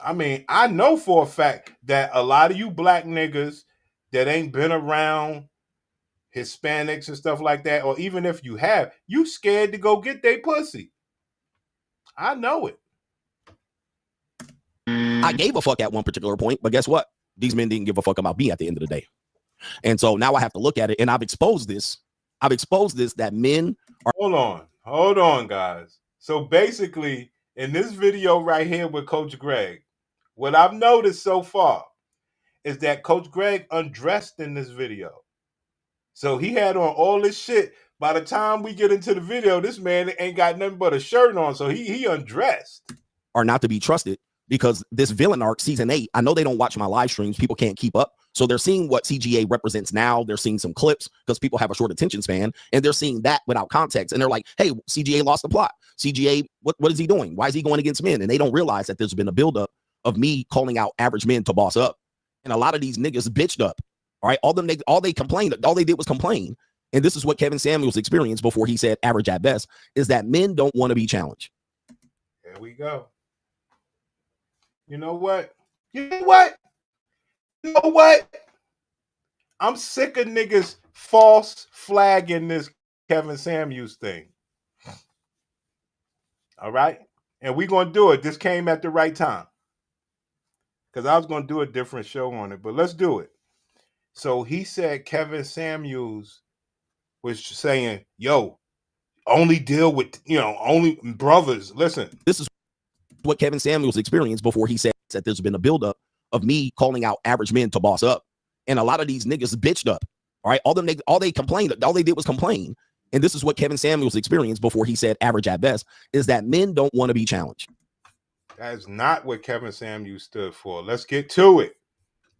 I mean, I know for a fact that a lot of you black niggas that ain't been around Hispanics and stuff like that, or even if you have, you scared to go get they pussy. I know it. I gave a fuck at one particular point, but guess what? These men didn't give a fuck about me at the end of the day. And so now I have to look at it, and I've exposed this I've exposed this that men are. Hold on, guys. So basically, in this video right here with Coach Greg, what I've noticed so far is that Coach Greg undressed in this video. So he had on all this shit. By the time we get into the video, this man ain't got nothing but a shirt on. So he undressed. Are not to be trusted because this villain arc season 8, I know they don't watch my live streams. People can't keep up. So they're seeing what CGA represents now. They're seeing some clips because people have a short attention span and they're seeing that without context. And they're like, hey, CGA lost the plot. CGA, what is he doing? Why is he going against men? And they don't realize that there's been a buildup of me calling out average men to boss up. And a lot of these niggas bitched up. All right. All they complained. All they did was complain. And this is what Kevin Samuels experienced before he said average at best, is that men don't want to be challenged. There we go. You know what? You know what? You know what? I'm sick of niggas false flagging this Kevin Samuels thing. All right? And we're going to do it. This came at the right time. Because I was going to do a different show on it. But let's do it. So he said Kevin Samuels was saying, yo, only deal with, only brothers. Listen. This is what Kevin Samuels experienced before he said that there's been a buildup of me calling out average men to boss up. And a lot of these niggas bitched up. All right. All they complained. All they did was complain. And this is what Kevin Samuels experienced before he said average at best, is that men don't want to be challenged. That is not what Kevin Samuels stood for. Let's get to it.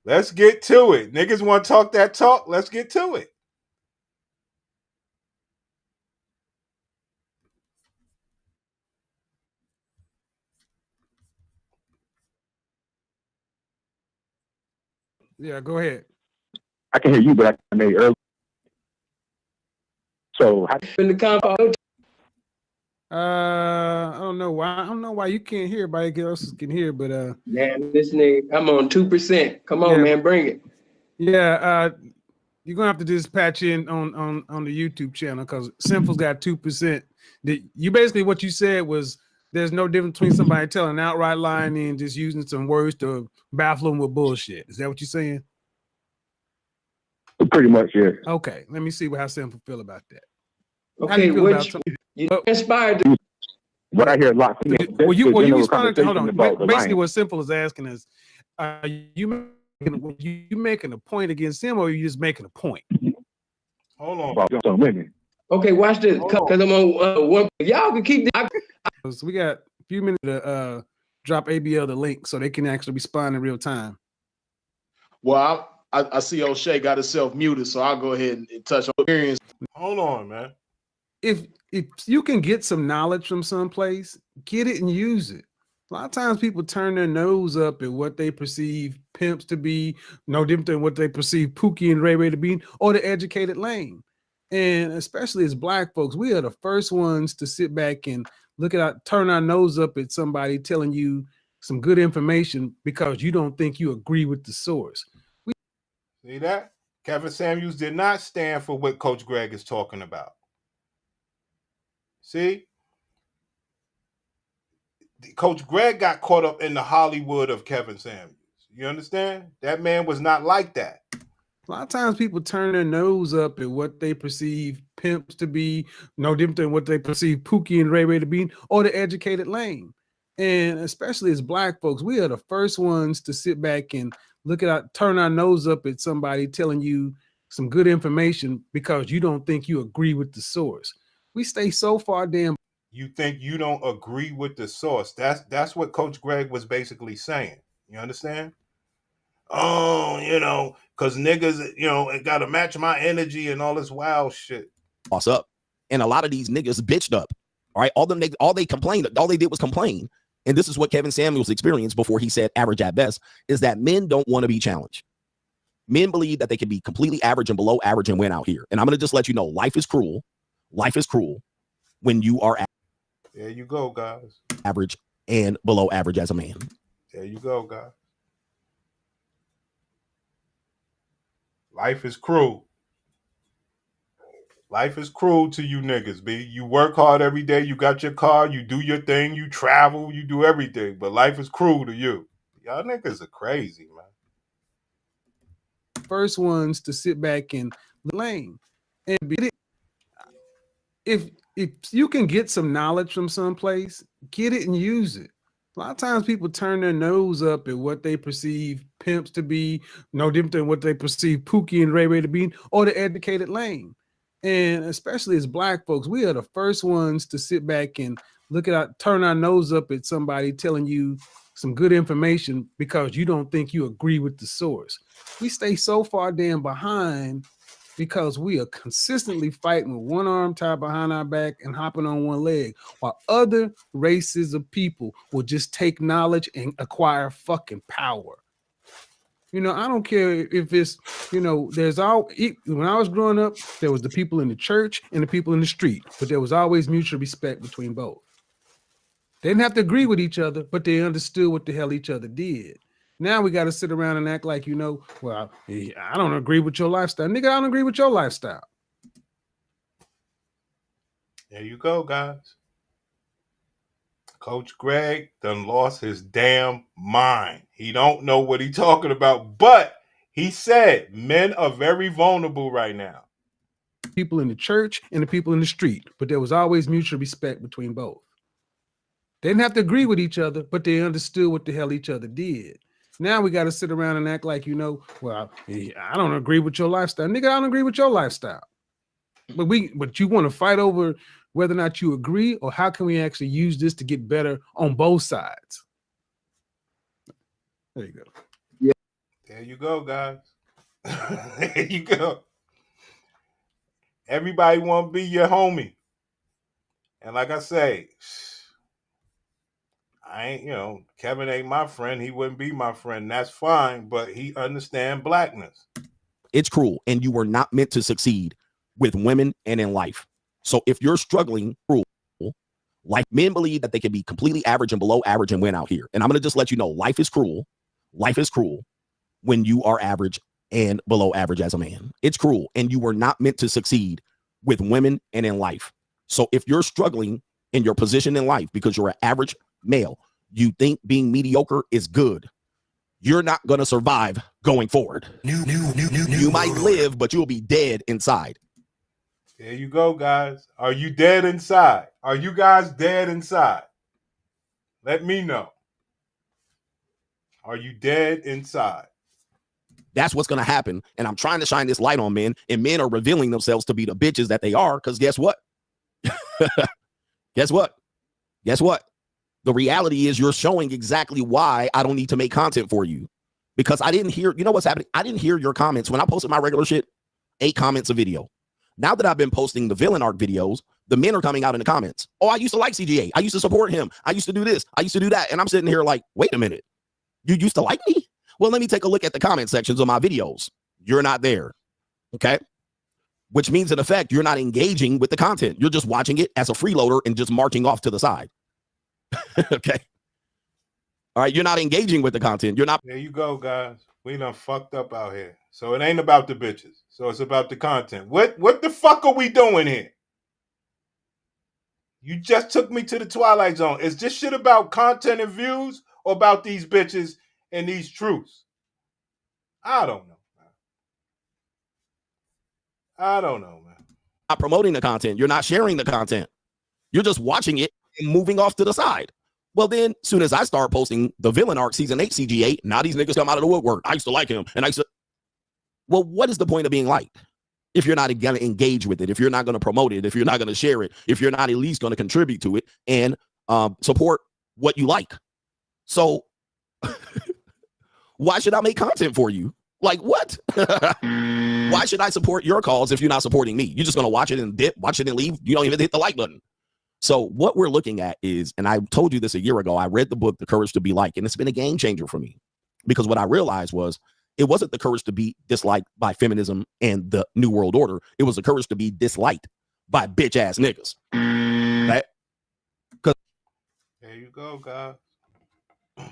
Let's get to it. Niggas want to talk that talk. Let's get to it. Yeah, go ahead. I can hear you, but I made early. So in the compound. I don't know why. I don't know why you can't hear. Everybody else can hear, but Man, this nigga, I'm on 2%. Come on, man, bring it. Yeah, you're gonna have to just patch in on the YouTube channel because Simple's got 2%. You basically what you said was there's no difference between somebody telling an outright lie and just using some words to baffle them with bullshit. Is that what you're saying? Pretty much, yeah. Okay, let me see how Simple feel about that. Okay, which you inspired to, what I hear a lot. Well, you responded to, hold on. Basically, what Simple is asking is, are you making a point against him, or are you just making a point? Hold on. So many. Okay, watch this, because I'm on one. Y'all can keep this. So we got a few minutes to drop ABL the link so they can actually respond in real time. Well, I see O'Shea got himself muted, so I'll go ahead and touch on experience. Hold on, man. If you can get some knowledge from someplace, get it and use it. A lot of times people turn their nose up at what they perceive pimps to be, no different than what they perceive Pookie and Ray Ray to be, or the educated lane. And especially as Black folks, we are the first ones to sit back and turn our nose up at somebody telling you some good information because you don't think you agree with the source. See that? Kevin Samuels did not stand for what Coach Greg is talking about. See? Coach Greg got caught up in the Hollywood of Kevin Samuels. You understand? That man was not like that. A lot of times people turn their nose up at what they perceive pimps to be, no different than what they perceive Pookie and Ray Ray to be, or the educated lane. And especially as Black folks, we are the first ones to sit back and turn our nose up at somebody telling you some good information because you don't think you agree with the source. We stay so far damn. You think you don't agree with the source. That's what Coach Greg was basically saying. You understand? Oh, because niggas, got to match my energy and all this wild shit. Boss up. And a lot of these niggas bitched up. All right. All they complained. All they did was complain. And this is what Kevin Samuels experienced before he said average at best, is that men don't want to be challenged. Men believe that they can be completely average and below average and win out here. And I'm going to just let you know, life is cruel. Life is cruel when you are there you go, guys. Average and below average as a man. There you go, guys. Life is cruel. Life is cruel to you niggas, B. You work hard every day. You got your car. You do your thing. You travel. You do everything. But life is cruel to you. Y'all niggas are crazy, man. First ones to sit back and lane and be if you can get some knowledge from someplace, get it and use it. A lot of times people turn their nose up at what they perceive pimps to be, no different than what they perceive Pookie and Ray Ray to be, or the educated lane. And especially as Black folks, we are the first ones to sit back and turn our nose up at somebody telling you some good information because you don't think you agree with the source. We stay so far damn behind because we are consistently fighting with one arm tied behind our back and hopping on one leg, while other races of people will just take knowledge and acquire fucking power. You know, I don't care if it's, you know, when I was growing up, there was the people in the church and the people in the street, but there was always mutual respect between both. They didn't have to agree with each other, but they understood what the hell each other did. Now we got to sit around and act like, you know, well, I don't agree with your lifestyle. Nigga, I don't agree with your lifestyle. There you go, guys. Coach Greg done lost his damn mind. He don't know what he talking about, but he said men are very vulnerable right now. People in the church and the people in the street, but there was always mutual respect between both. They didn't have to agree with each other, but they understood what the hell each other did. Now we got to sit around and act like, you know, well, I don't agree with your lifestyle. Nigga, I don't agree with your lifestyle. But you want to fight over whether or not you agree, or how can we actually use this to get better on both sides? There you go. Yeah. There you go, guys. There you go. Everybody want to be your homie. And like I say, Kevin ain't my friend. He wouldn't be my friend. That's fine, but he understands Blackness. It's cruel, and you were not meant to succeed with women and in life. So if you're struggling, cruel, like men believe that they can be completely average and below average and win out here. And I'm going to just let you know, life is cruel. Life is cruel when you are average and below average as a man. It's cruel, and you were not meant to succeed with women and in life. So if you're struggling in your position in life because you're an average male, you think being mediocre is good, you're not going to survive going forward. You might live, but you'll be dead inside. There you go, guys. Are you dead inside? Are you guys dead inside? Let me know. Are you dead inside? That's what's going to happen. And I'm trying to shine this light on men, and men are revealing themselves to be the bitches that they are. Because guess what? Guess what? The reality is you're showing exactly why I don't need to make content for you. Because I didn't hear, you know what's happening? I didn't hear your comments. When I posted my regular shit, 8 comments a video. Now that I've been posting the villain arc videos, the men are coming out in the comments. Oh, I used to like CGA. I used to support him. I used to do this. I used to do that. And I'm sitting here like, wait a minute. You used to like me? Well, let me take a look at the comment sections of my videos. You're not there. Okay. Which means in effect, you're not engaging with the content. You're just watching it as a freeloader and just marching off to the side. Okay. All right. You're not engaging with the content. You're not. There you go, guys. We done fucked up out here. So it ain't about the bitches. So it's about the content. What the fuck are we doing here? You just took me to the Twilight Zone. Is this shit about content and views or about these bitches and these truths? I don't know. Man. Not promoting the content. You're not sharing the content. You're just watching it and moving off to the side. Well, then, soon as I start posting the villain arc season 8 CGA, now these niggas come out of the woodwork. I used to like him. And I used to. Well, what is the point of being liked if you're not going to engage with it, if you're not going to promote it, if you're not going to share it, if you're not at least going to contribute to it and support what you like? So why should I make content for you? Like what? Why should I support your cause if you're not supporting me? You're just going to watch it and dip, watch it and leave. You don't even hit the like button. So what we're looking at is, and I told you this a year ago, I read the book, The Courage to Be Liked, and it's been a game changer for me because what I realized was it wasn't the courage to be disliked by feminism and the New World Order. It was the courage to be disliked by bitch ass niggas. Right? There you go, guys. What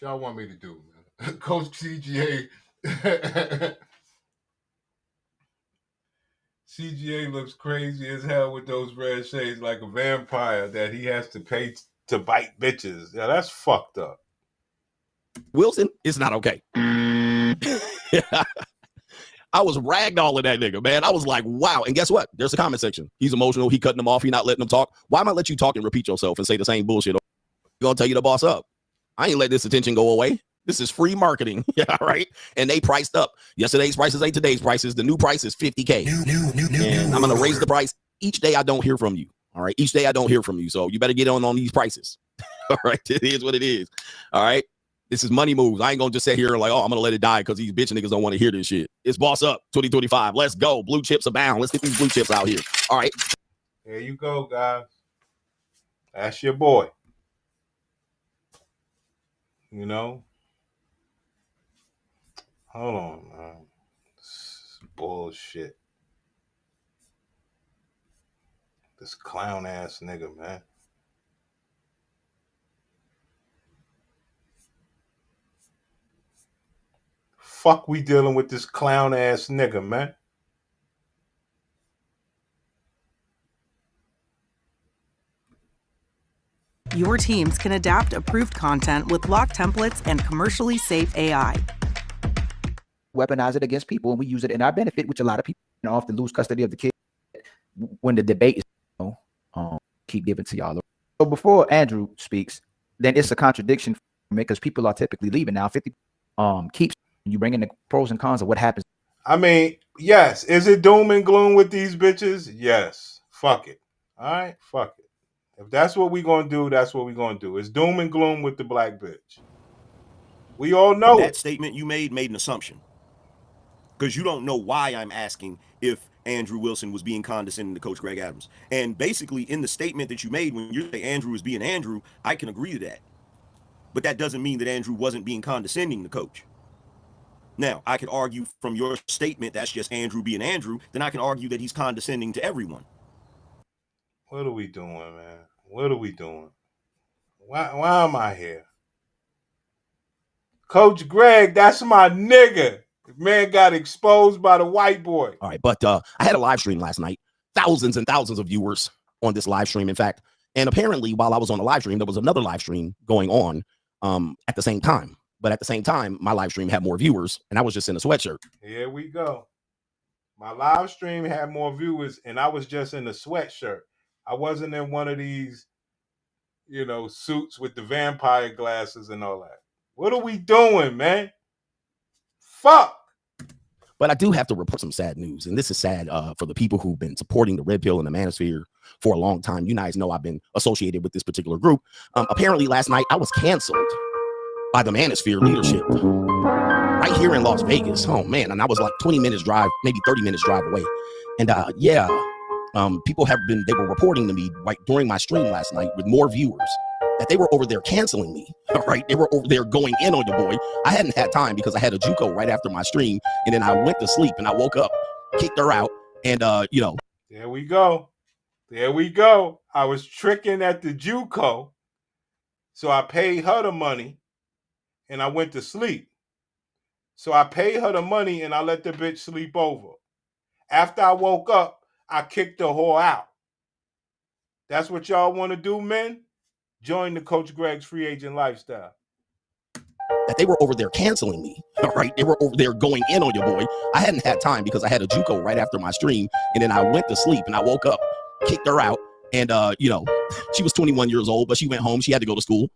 y'all want me to do, man? Coach CGA. CGA looks crazy as hell with those red shades like a vampire that he has to pay to bite bitches. Yeah, that's fucked up. Wilson, it's not okay. I was ragdolling that nigga, man. I was like, wow. And guess what? There's a comment section. He's emotional. He cutting them off. He not letting them talk. Why am I let you talk and repeat yourself and say the same bullshit? I'm gonna tell you to boss up. I ain't let this attention go away. This is free marketing. Yeah, right. And they priced up. Yesterday's prices ain't today's prices. The new price is $50K. And I'm gonna raise the price each day I don't hear from you. All right. Each day I don't hear from you. So you better get on these prices. All right. It is what it is. All right. This is money moves. I ain't gonna just sit here like, oh, I'm gonna let it die because these bitch niggas don't want to hear this shit. It's boss up 2025. Let's go. Blue chips abound. Let's get these blue chips out here. All right. There you go, guys. That's your boy. You know? Hold on, man. This is bullshit. This clown ass nigga, man. Fuck we dealing with this clown ass nigga, man. Your teams can adapt approved content with locked templates and commercially safe AI. Weaponize it against people, and we use it in our benefit, which a lot of people often lose custody of the kid when the debate is keep giving to y'all. So before Andrew speaks, then it's a contradiction for me because people are typically leaving now. 50 keeps you bring in the pros and cons of what happens. I mean, yes. Is it doom and gloom with these bitches? Yes. Fuck it. All right? Fuck it. If that's what we're going to do, that's what we're going to do. It's doom and gloom with the black bitch. We all know that statement you made an assumption. Because you don't know why I'm asking if Andrew Wilson was being condescending to Coach Greg Adams. And basically, in the statement that you made, when you say Andrew is being Andrew, I can agree to that. But that doesn't mean that Andrew wasn't being condescending to Coach. Now, I could argue from your statement that's just Andrew being Andrew, then I can argue that he's condescending to everyone. What are we doing, man? What are we doing? Why am I here? Coach Greg, that's my nigga. The man got exposed by the white boy. All right, but I had a live stream last night. Thousands and thousands of viewers on this live stream, in fact. And apparently, while I was on the live stream, there was another live stream going on at the same time. But at the same time, my live stream had more viewers, and I was just in a sweatshirt. Here we go. My live stream had more viewers, and I was just in a sweatshirt. I wasn't in one of these, suits with the vampire glasses and all that. What are we doing, man? Fuck. But I do have to report some sad news, and this is sad for the people who've been supporting the Red Pill and the Manosphere for a long time. You guys know I've been associated with this particular group. Apparently, last night I was canceled by the Manosphere leadership right here in Las Vegas. Oh man, and I was like 20 minutes drive, maybe 30 minutes drive away. And people they were reporting to me right during my stream last night with more viewers that they were over there canceling me. All right, they were over there going in on your boy. I hadn't had time because I had a JUCO right after my stream, and then I went to sleep and I woke up, kicked her out, and There we go. There we go. I was tricking at the JUCO, so I paid her the money, and I went to sleep. So I paid her the money, and I let the bitch sleep over. After I woke up, I kicked the whore out. That's what y'all want to do, men? Join the Coach Greg's free agent lifestyle. That they were over there canceling me. All right, they were over there going in on your boy. I hadn't had time because I had a JUCO right after my stream, and then I went to sleep and I woke up, kicked her out, and she was 21 years old, but she went home. She had to go to school.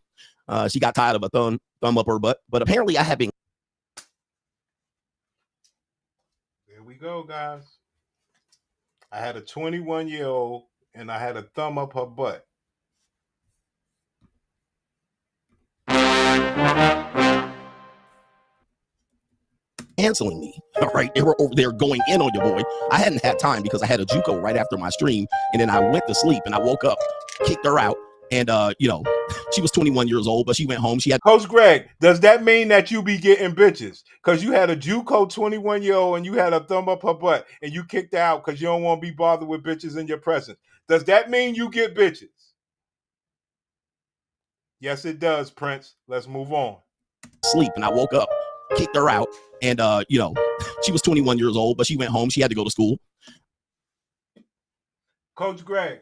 She got tired of a thumb up her butt. But apparently, I have been. There we go, guys. I had a 21-year-old, and I had a thumb up her butt. Canceling me. All right, they were over there going in on your boy. I hadn't had time because I had a JUCO right after my stream, and then I went to sleep and I woke up, kicked her out, and she was 21 years old, but she went home. She had. Coach Greg, does that mean that you be getting bitches? Because you had a JUCO 21-year-old and you had a thumb up her butt, and you kicked her out because you don't want to be bothered with bitches in your presence. Does that mean you get bitches? Yes, it does, Prince. Let's move on. Sleep, and I woke up, kicked her out, and she was 21 years old, but she went home. She had to go to school. Coach Greg,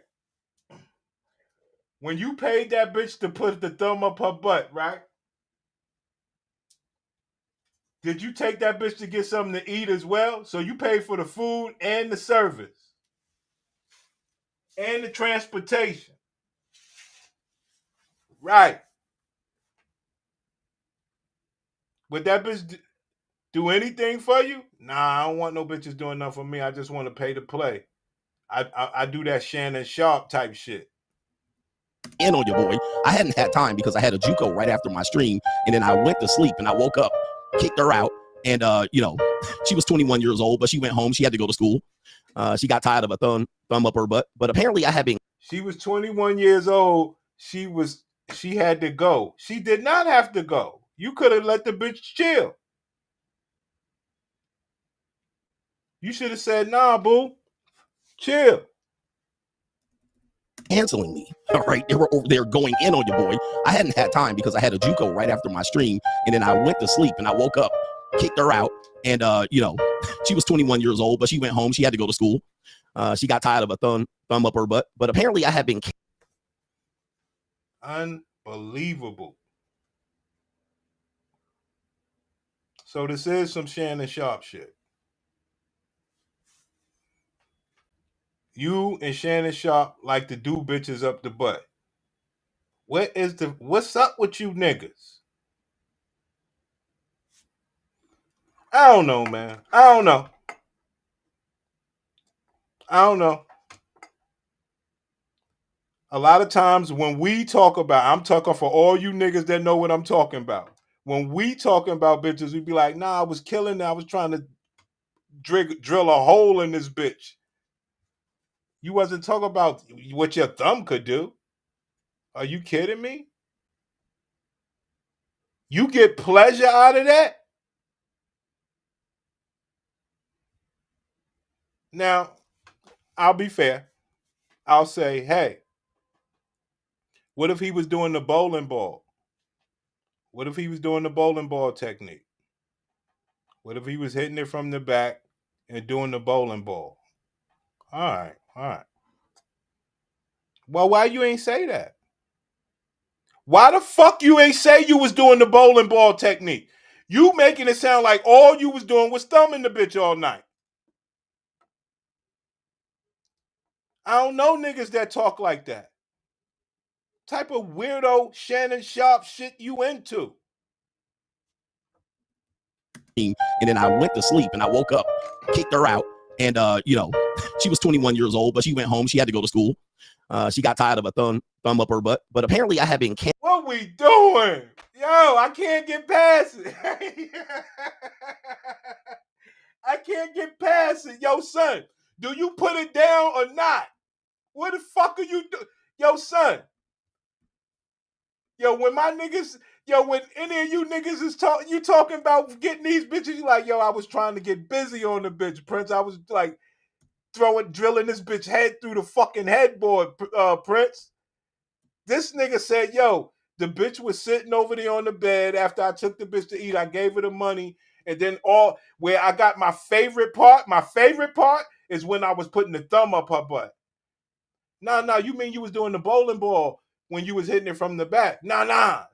when you paid that bitch to put the thumb up her butt, right? Did you take that bitch to get something to eat as well? So you paid for the food and the service and the transportation. Right. Would that bitch do anything for you? Nah, I don't want no bitches doing nothing for me. I just want to pay to play. I do that Shannon Sharp type shit. In on your boy. I hadn't had time because I had a JUCO right after my stream, and then I went to sleep and I woke up, kicked her out, and she was 21 years old, but she went home. She had to go to school. She got tired of a thumb up her butt, but apparently I had been. She was 21 years old. She had to go. She did not have to go. You could have let the bitch chill. You should have said, nah, boo, chill. Canceling me. All right. They were over there going in on your boy. I hadn't had time because I had a JUCO right after my stream, and then I went to sleep and I woke up, kicked her out, and she was 21 years old, but she went home. She had to go to school. She got tired of a thumb up her butt, but apparently I had been. Unbelievable. So this is some Shannon Sharp shit. You and Shannon Sharp like to do bitches up the butt. What's up with you niggas? I don't know, man. I don't know. A lot of times when we talk about, I'm talking for all you niggas that know what I'm talking about. When we talking about bitches, we be like, nah, I was killing her. I was trying to drill a hole in this bitch. You wasn't talking about what your thumb could do. Are you kidding me? You get pleasure out of that? Now, I'll be fair. I'll say, hey, what if he was doing the bowling ball? What if he was doing the bowling ball technique? What if he was hitting it from the back and doing the bowling ball? All right. Well, why you ain't say that? Why the fuck you ain't say you was doing the bowling ball technique? You making it sound like all you was doing was thumbing the bitch all night. I don't know niggas that talk like that. Type of weirdo Shannon Sharp shit you into. And then I went to sleep and I woke up, kicked her out, and she was 21 years old, but she went home. She had to go to school. She got tired of a thumb up her butt, but apparently I had been. What we doing? Yo, I can't get past it. I can't get past it. Yo, son, do you put it down or not? What the fuck are you doing? Yo, son. Yo, when my niggas, when any of you niggas is talking about getting these bitches, you like, yo, I was trying to get busy on the bitch, Prince. I was like drilling this bitch head through the fucking headboard, Prince. This nigga said, yo, the bitch was sitting over there on the bed after I took the bitch to eat. I gave her the money. And then where I got my favorite part is when I was putting the thumb up her butt. Nah, you mean you was doing the bowling ball when you was hitting it from the back? Nah.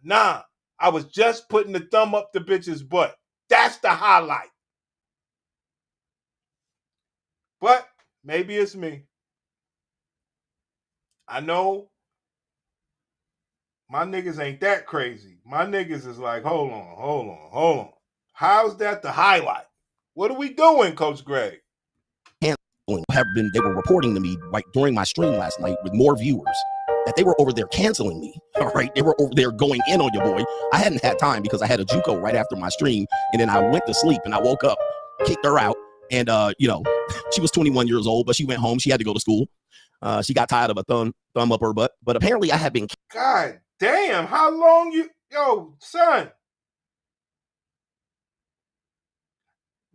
I was just putting the thumb up the bitch's butt. That's the highlight. But maybe it's me. I know my niggas ain't that crazy. My niggas is like, hold on. How's that the highlight? What are we doing, Coach Greg? They were reporting to me right during my stream last night with more viewers that they were over there canceling me. All right. They were over there going in on your boy. I hadn't had time because I had a JUCO right after my stream, and then I went to sleep and I woke up, kicked her out, and she was 21 years old, but she went home. She had to go to school. She got tired of a thumb up her butt, but apparently I had been. God damn, how long yo, son?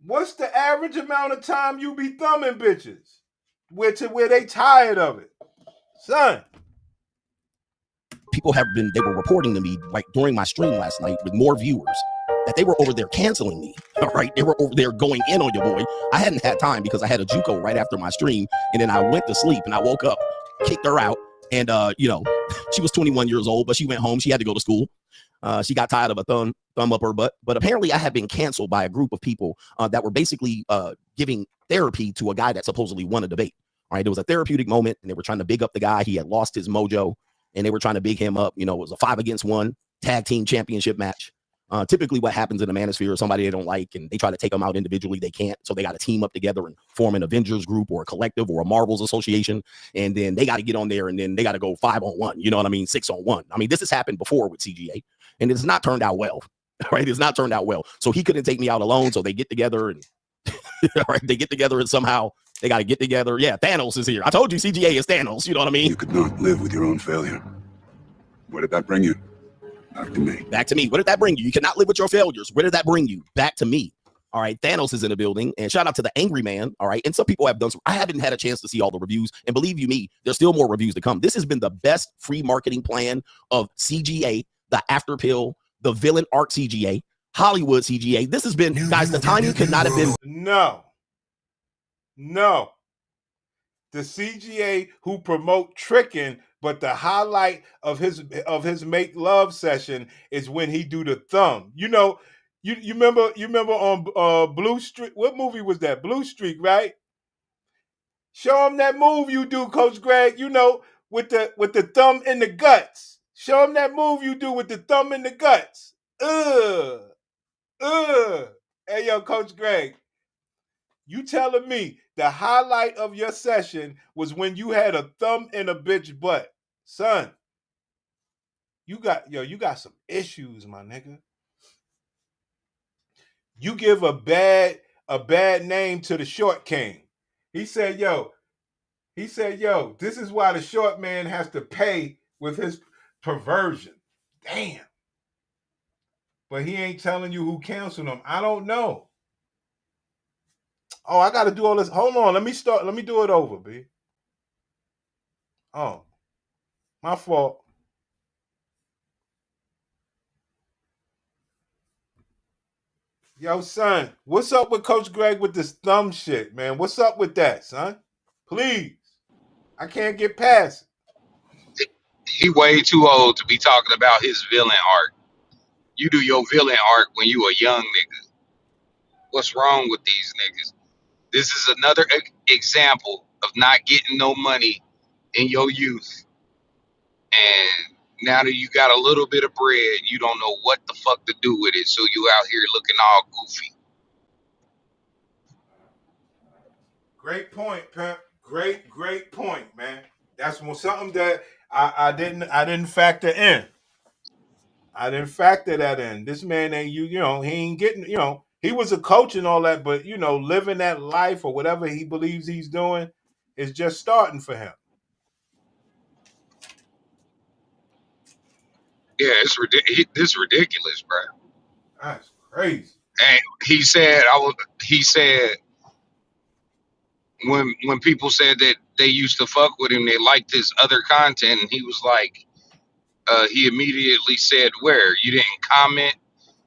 What's the average amount of time you be thumbing bitches? Where they tired of it? Son. They were reporting to me right during my stream last night with more viewers that they were over there canceling me. All right. They were over there going in on your boy. I hadn't had time because I had a JUCO right after my stream, and then I went to sleep and I woke up, kicked her out, and she was 21 years old, but she went home. She had to go to school. She got tired of a thumb up her butt. But apparently I had been canceled by a group of people that were basically giving therapy to a guy that supposedly won a debate. All right, there was a therapeutic moment, and they were trying to big up the guy. He had lost his mojo, and they were trying to big him up. You know, it was a 5-against-1 tag team championship match. Typically what happens in the manosphere is somebody they don't like, and they try to take them out individually. They can't. So they got to team up together and form an Avengers group or a collective or a Marvels association. And then they got to get on there, and then they got to go 5-on-1. You know what I mean? 6-on-1. I mean, this has happened before with CGA, and it's not turned out well. Right? It's not turned out well. So he couldn't take me out alone. So they get together and right? They get together and somehow they got to get together. Yeah, Thanos is here. I told you CGA is Thanos. You know what I mean? You could not live with your own failure. Where did that bring you? Back to me. Back to me. Where did that bring you? You cannot live with your failures. Where did that bring you? Back to me. All right. Thanos is in the building, and shout out to the Angry Man. All right. And some people have done some. I haven't had a chance to see all the reviews, and believe you me, there's still more reviews to come. This has been the best free marketing plan of CGA, the After Pill, the villain arc CGA, Hollywood CGA. This has been, guys, the timing could not have been. No. The CGA who promote tricking, but the highlight of his make love session is when he do the thumb. You know, you remember on Blue Streak. What movie was that? Blue Streak, right? Show him that move you do, Coach Greg. You know, with the thumb in the guts. Show him that move you do with the thumb in the guts. Hey, yo, Coach Greg, you telling me the highlight of your session was when you had a thumb in a bitch butt? Son, you got some issues, my nigga. You give a bad name to the short king. He said, yo, this is why the short man has to pay with his perversion. Damn. But he ain't telling you who canceled him. I don't know. Oh, I got to do all this. Hold on. Let me do it over, B. Oh, my fault. Yo, son, what's up with Coach Greg with this thumb shit, man? What's up with that, son? Please. I can't get past it. He way too old to be talking about his villain arc. You do your villain arc when you a young nigga. What's wrong with these niggas? This is another example of not getting no money in your youth. And now that you got a little bit of bread, you don't know what the fuck to do with it. So you out here looking all goofy. Great point, Pimp. Great point, man. That's something that I didn't factor in. I didn't factor that in. This man ain't he ain't getting, he was a coach and all that, but living that life or whatever he believes he's doing is just starting for him. Yeah, it's ridiculous, bro. That's crazy. And he said when people said that they used to fuck with him, they liked his other content, and he was like, he immediately said, where you didn't comment,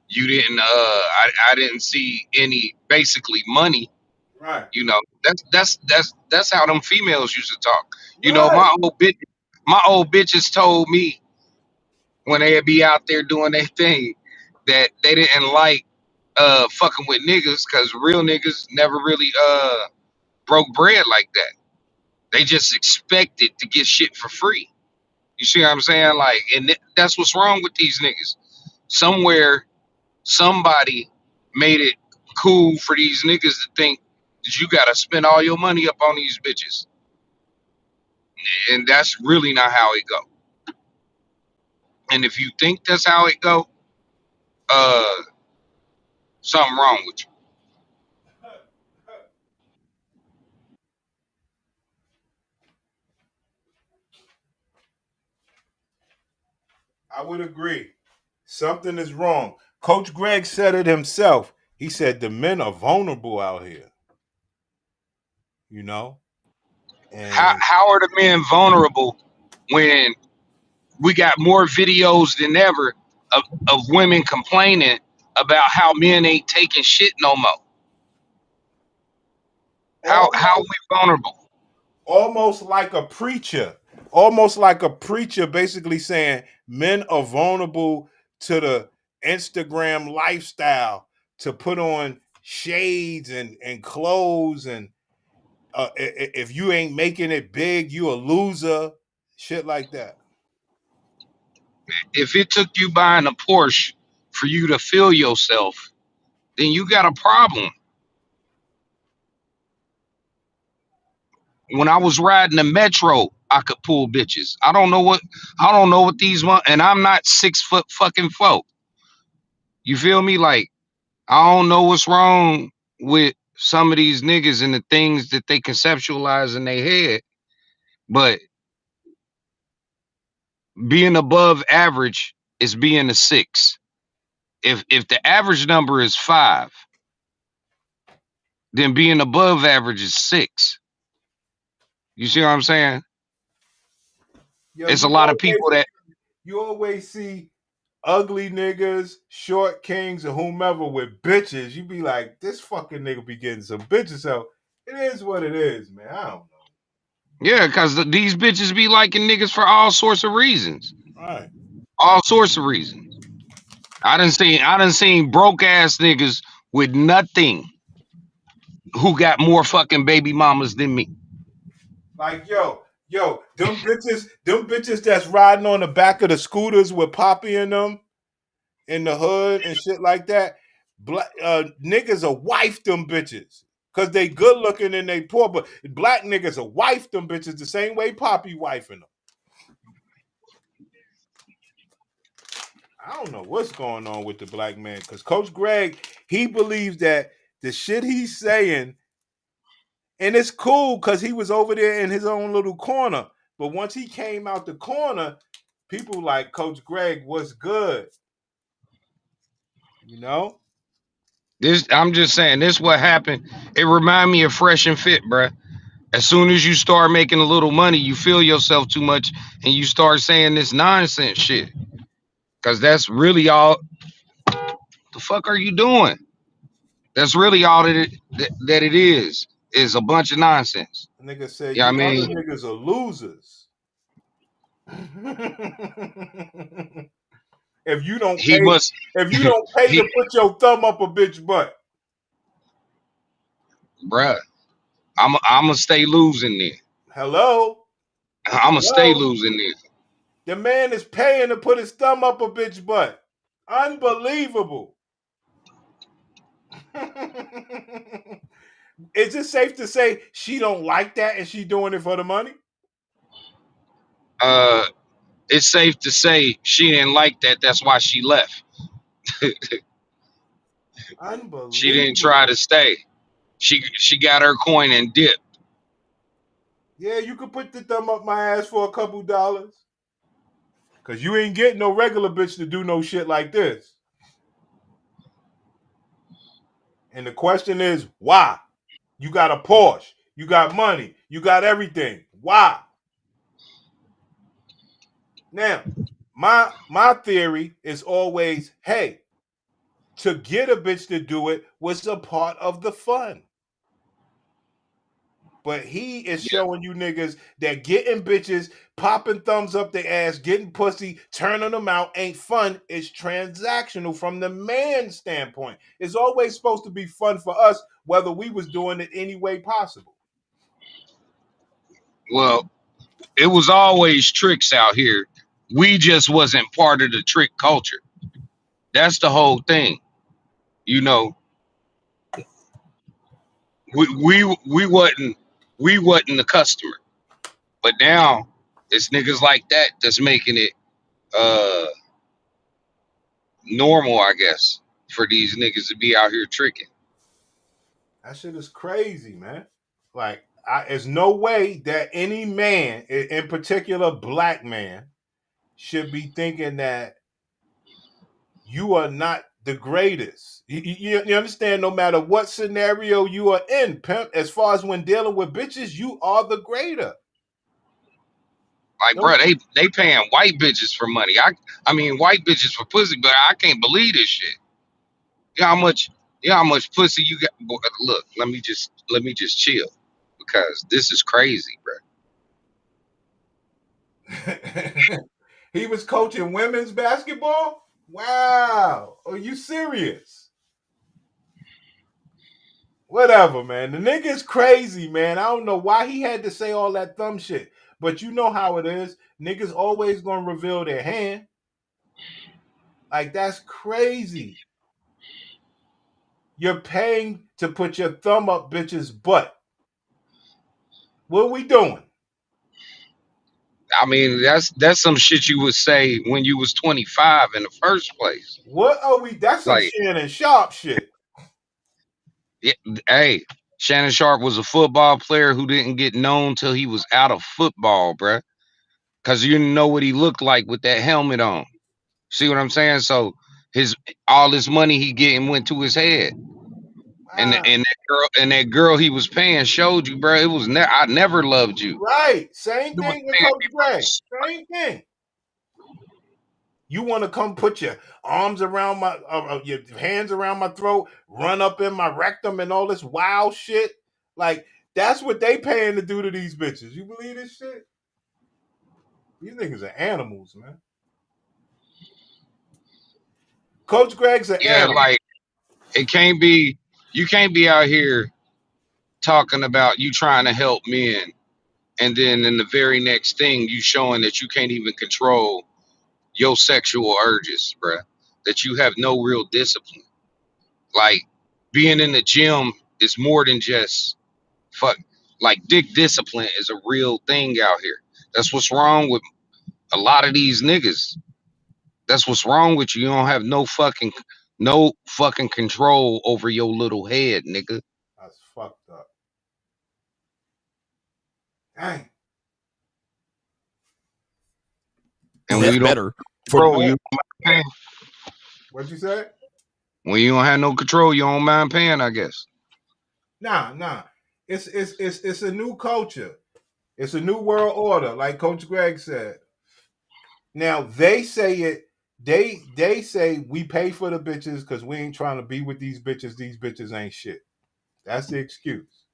you didn't I didn't see any basically money. Right. That's how them females used to talk. My old bitches told me when they'd be out there doing their thing that they didn't like fucking with niggas because real niggas never really broke bread like that. They just expected to get shit for free. You see what I'm saying? Like, and that's what's wrong with these niggas. Somewhere, somebody made it cool for these niggas to think that you gotta spend all your money up on these bitches. And that's really not how it go. And if you think that's how it go, something wrong with you. I would agree. Something is wrong. Coach Greg said it himself. He said the men are vulnerable out here. And how are the men vulnerable when we got more videos than ever of women complaining about how men ain't taking shit no more? How are we vulnerable? Almost like a preacher basically saying men are vulnerable to the Instagram lifestyle to put on shades and clothes, and if you ain't making it big, you a loser, shit like that. If it took you buying a Porsche for you to feel yourself, then you got a problem. When I was riding the metro, I could pull bitches. I don't know what these want, and I'm not 6'4". You feel me? Like, I don't know what's wrong with some of these niggas and the things that they conceptualize in their head, but being above average is being a 6. If the average number is 5, then being above average is 6. You see what I'm saying? Yo, It's a lot of people that you always see ugly niggas, short kings, or whomever with bitches. You be like, this fucking nigga be getting some bitches. So it is what it is, man. I don't know. Yeah, because these bitches be liking niggas for all sorts of reasons. Right. All sorts of reasons. I done seen broke ass niggas with nothing who got more fucking baby mamas than me. Like, yo, them bitches that's riding on the back of the scooters with Poppy in them in the hood and shit like that. Black niggas are wife them bitches. Cause they good looking and they poor, but black niggas are wife them bitches the same way Poppy wifing them. I don't know what's going on with the black man, because Coach Greg, he believes that the shit he's saying, and it's cool because he was over there in his own little corner. But once he came out the corner, people like, Coach Greg, what's good? You know? I'm just saying, this what happened. It remind me of Fresh and Fit, bruh. As soon as you start making a little money, you feel yourself too much and you start saying this nonsense shit. Cause that's really all. The fuck are you doing? That's really all that it is a bunch of nonsense. Nigga said, yeah, you I mean, other niggas are losers. If you don't pay, to put your thumb up a bitch butt, bruh, I'm gonna stay losing there. Hello? I'm gonna stay losing there. The man is paying to put his thumb up a bitch butt. Unbelievable. Is it safe to say she don't like that and she doing it for the money? It's safe to say she didn't like that. That's why she left. Unbelievable. She didn't try to stay. She got her coin and dipped. Yeah, you could put the thumb up my ass for a couple dollars. Cause you ain't getting no regular bitch to do no shit like this. And the question is, why? You got a Porsche, you got money, you got everything. Why? Now, my theory is always, hey, to get a bitch to do it was a part of the fun. But he is showing you niggas that getting bitches, popping thumbs up their ass, getting pussy, turning them out ain't fun. It's transactional from the man's standpoint. It's always supposed to be fun for us, whether we was doing it any way possible. Well, it was always tricks out here. We just wasn't part of the trick culture. That's the whole thing. You know, we wasn't the customer. But now it's niggas like that that's making it normal, I guess, for these niggas to be out here tricking. That shit is crazy, man. Like, there's no way that any man, in particular black man, should be thinking that you are not the greatest. You understand? No matter what scenario you are in, pimp, as far as when dealing with bitches, you are the greater. Like, bro, they paying white bitches for money. I mean, white bitches for pussy, but I can't believe this shit. You know how much pussy you got? Boy, look, let me just chill, because this is crazy, bro. He was coaching women's basketball? Wow. Are you serious? Whatever, man. The nigga's crazy, man. I don't know why he had to say all that thumb shit. But you know how it is. Niggas always gonna reveal their hand. Like, that's crazy. You're paying to put your thumb up bitch's butt. What are we doing? I mean, that's some shit you would say when you was 25 in the first place. What are we? That's some Like, Shannon Sharp shit. hey, Shannon Sharp was a football player who didn't get known till he was out of football, bruh. Because you didn't know what he looked like with that helmet on. See what I'm saying? So all this money he getting went to his head. And that girl he was paying showed you, bro. It was I never loved you. Right. Same thing with Coach Greg. Same thing. You want to come put your arms around my, your hands around my throat, run up in my rectum and all this wild shit? Like, that's what they paying to do to these bitches. You believe this shit? These niggas are animals, man. Coach Greg's an animal. Like, you can't be out here talking about you trying to help men, and then in the very next thing you showing that you can't even control your sexual urges, bruh. That you have no real discipline. Like, being in the gym is more than just like dick discipline is a real thing out here. That's what's wrong with a lot of these niggas. That's what's wrong with you. You don't have no fucking control over your little head, nigga. That's fucked up. Dang. And that's when you better. What'd you say? When you don't have no control, you don't mind paying, I guess. Nah. It's a new culture. It's a new world order, like Coach Greg said. Now they say it. They say we pay for the bitches because we ain't trying to be with these bitches. These bitches ain't shit. That's the excuse.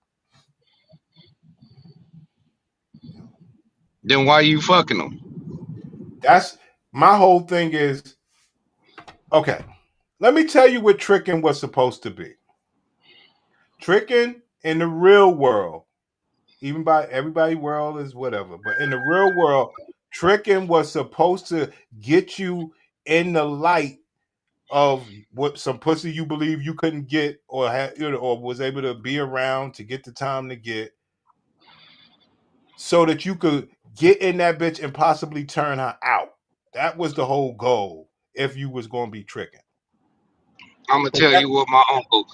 Then why you fucking them? That's my whole thing is, okay, let me tell you what tricking was supposed to be. Tricking in the real world, even by everybody world is whatever, but in the real world, tricking was supposed to get you in the light of what some pussy you believe you couldn't get or had, or was able to be around to get the time to get, so that you could get in that bitch and possibly turn her out. That was the whole goal if you was going to be tricking. I'm gonna tell you what my uncle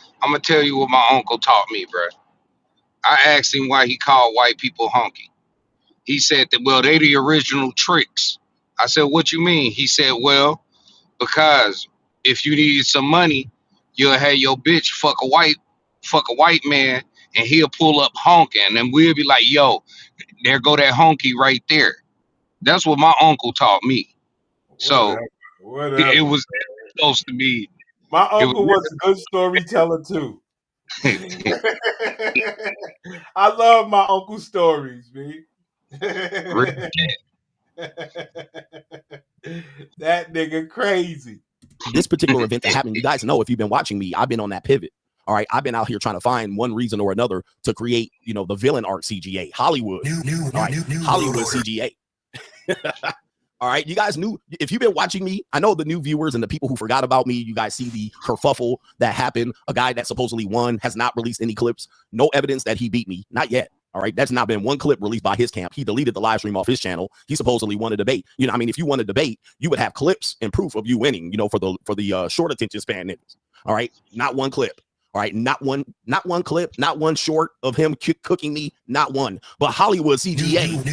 taught me, bro. I asked him why he called white people honky. He said that, well, they the original tricks. I said, what you mean? He said, well, because if you needed some money, you'll have your bitch fuck a white man, and he'll pull up honking, and we'll be like, yo, there go that honky right there. That's what my uncle taught me. So Whatever. it was supposed to be. My uncle was a good storyteller too. I love my uncle's stories, man. That nigga crazy. This particular event that happened, you guys know, if you've been watching me, I've been on that pivot. All right, I've been out here trying to find one reason or another to create, the villain arc CGA, Hollywood. Hollywood CGA. All right, you guys knew, if you've been watching me, I know the new viewers and the people who forgot about me, you guys see the kerfuffle that happened. A guy that supposedly won has not released any clips, no evidence that he beat me, not yet. All right, that's not been one clip released by his camp. He deleted the live stream off his channel. He supposedly won a debate. If you won a debate, you would have clips and proof of you winning, for the short attention span niggas. All right, not one clip. All right, not one clip, not one short of him cooking me, not one. But Hollywood CGA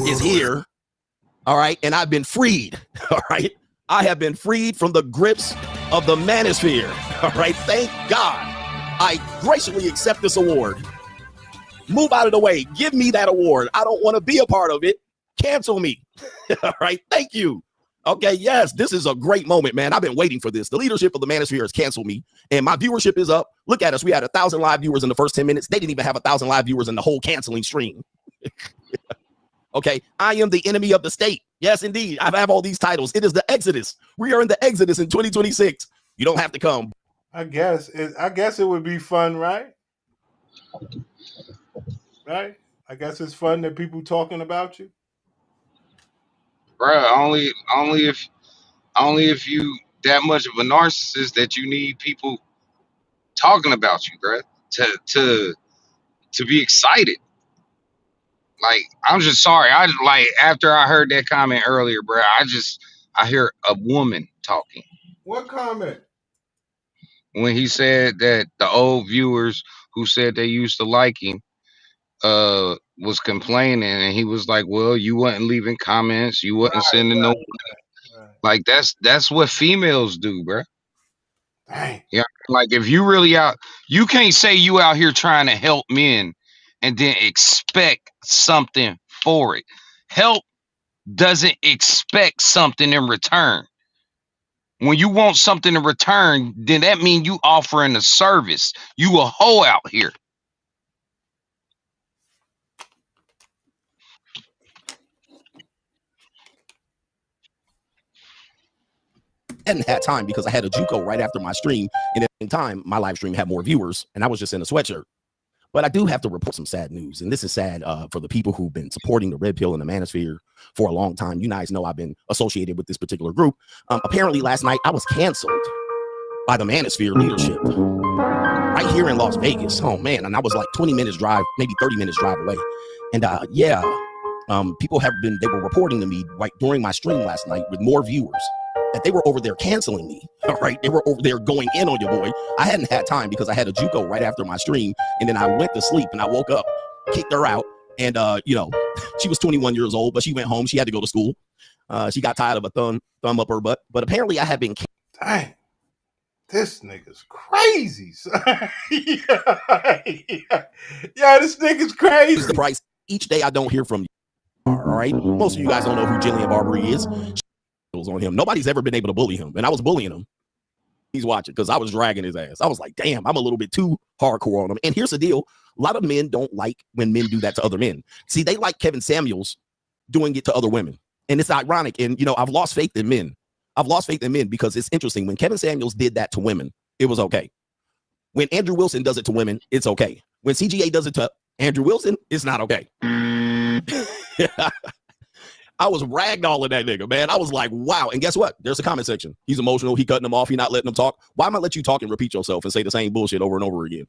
is here. All right, and I've been freed. All right, I have been freed from the grips of the manosphere. All right, thank God. I graciously accept this award. Move out of the way. Give me that award. I don't want to be a part of it. Cancel me. All right, thank you. Okay, yes, this is a great moment, man. I've been waiting for this. The leadership of the manosphere has canceled me, and my viewership is up. Look at us. We had 1,000 live viewers in the first 10 minutes. They didn't even have 1,000 live viewers in the whole canceling stream. Okay, I am the enemy of the state. Yes, indeed. I have all these titles. It is the Exodus. We are in the Exodus in 2026. You don't have to come. I guess it would be fun, right? Right? I guess it's fun that people talking about you. Bruh, only if you that much of a narcissist that you need people talking about you, bruh, to be excited. Like, I'm just sorry. I like after I heard that comment earlier, bruh, I hear a woman talking. What comment? When he said that the old viewers who said they used to like him was complaining, and he was like, well, you wasn't leaving comments, you wasn't sending no like that's what females do, bruh. Dang. Yeah, like if you really out, you can't say you out here trying to help men and then expect something for it. Help doesn't expect something in return. When you want something in return, then that means you offering a service. You a hoe out here. Hadn't had time because I had a JUCO right after my stream, and at the same time, my live stream had more viewers, and I was just in a sweatshirt. But I do have to report some sad news, and this is sad for the people who've been supporting the Red Pill and the Manosphere for a long time. You guys know I've been associated with this particular group. Apparently, last night I was canceled by the Manosphere leadership right here in Las Vegas. Oh man, and I was like 20 minutes drive, maybe 30 minutes drive away. And people they were reporting to me right during my stream last night with more viewers that they were over there canceling me. All right, they were over there going in on your boy. I hadn't had time because I had a JUCO right after my stream, and then I went to sleep and I woke up, kicked her out, and she was 21 years old, but she went home. She had to go to school. She got tired of a thumb up her butt. But apparently, I had been. Dang, this nigga's crazy. Yeah, this nigga's crazy. The price each day I don't hear from you. All right, most of you guys don't know who Jillian Barbary is. On him. Nobody's ever been able to bully him, and I was bullying him. He's watching because I was dragging his ass. I was like, damn, I'm a little bit too hardcore on him. And here's the deal: a lot of men don't like when men do that to other men. See, they like Kevin Samuels doing it to other women, and it's ironic. And I've lost faith in men. I've lost faith in men because it's interesting. When Kevin Samuels did that to women, it was okay. When Andrew Wilson does it to women, it's okay. When CGA does it to Andrew Wilson, it's not okay. I was ragdolling that nigga, man. I was like, wow. And guess what? There's a comment section. He's emotional. He cutting them off. He not letting them talk. Why am I let you talk and repeat yourself and say the same bullshit over and over again?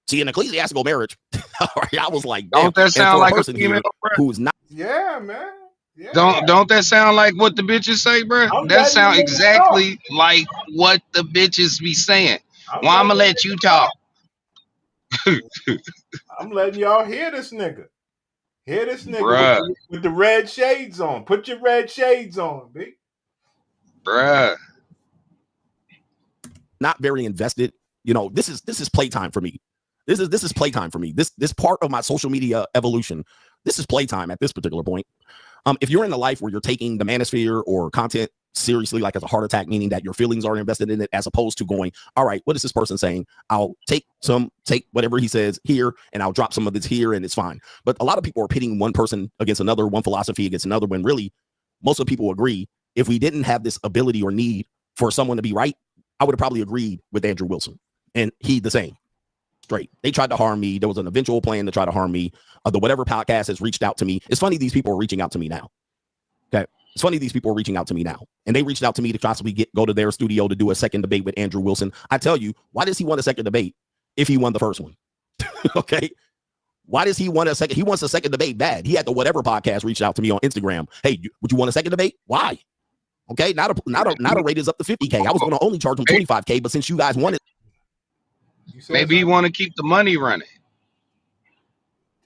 See, in ecclesiastical marriage, I was like, damn. Don't that sound like a person female, who's not? Yeah, man. Yeah. Don't that sound like what the bitches say, bro? That sound exactly like what the bitches be saying. Well, I'm gonna let you talk. I'm letting y'all hear this nigga. Hear this nigga Bruh. with the red shades on. Put your red shades on, B. Bruh. Not very invested. This is playtime for me. This is playtime for me. This part of my social media evolution. This is playtime at this particular point. If you're in a life where you're taking the Manosphere or content seriously, like as a heart attack, meaning that your feelings are invested in it, as opposed to going, all right, what is this person saying? I'll take whatever he says here, and I'll drop some of this here, and it's fine. But a lot of people are pitting one person against another, one philosophy against another, when really most of the people agree. If we didn't have this ability or need for someone to be right, I would have probably agreed with Andrew Wilson, and he the same. Straight. They tried to harm me. There was an eventual plan to try to harm me. The Whatever podcast has reached out to me. It's funny these people are reaching out to me now. Okay. It's funny these people are reaching out to me now. And they reached out to me to possibly go to their studio to do a second debate with Andrew Wilson. I tell you, why does he want a second debate if he won the first one? Okay. Why does he want a second? He wants a second debate bad. He had the Whatever podcast reach out to me on Instagram. Hey, would you want a second debate? Why? Okay. Not a rate is up to 50K. I was going to only charge him 25K, but since you guys wanted. Maybe you want to keep the money running.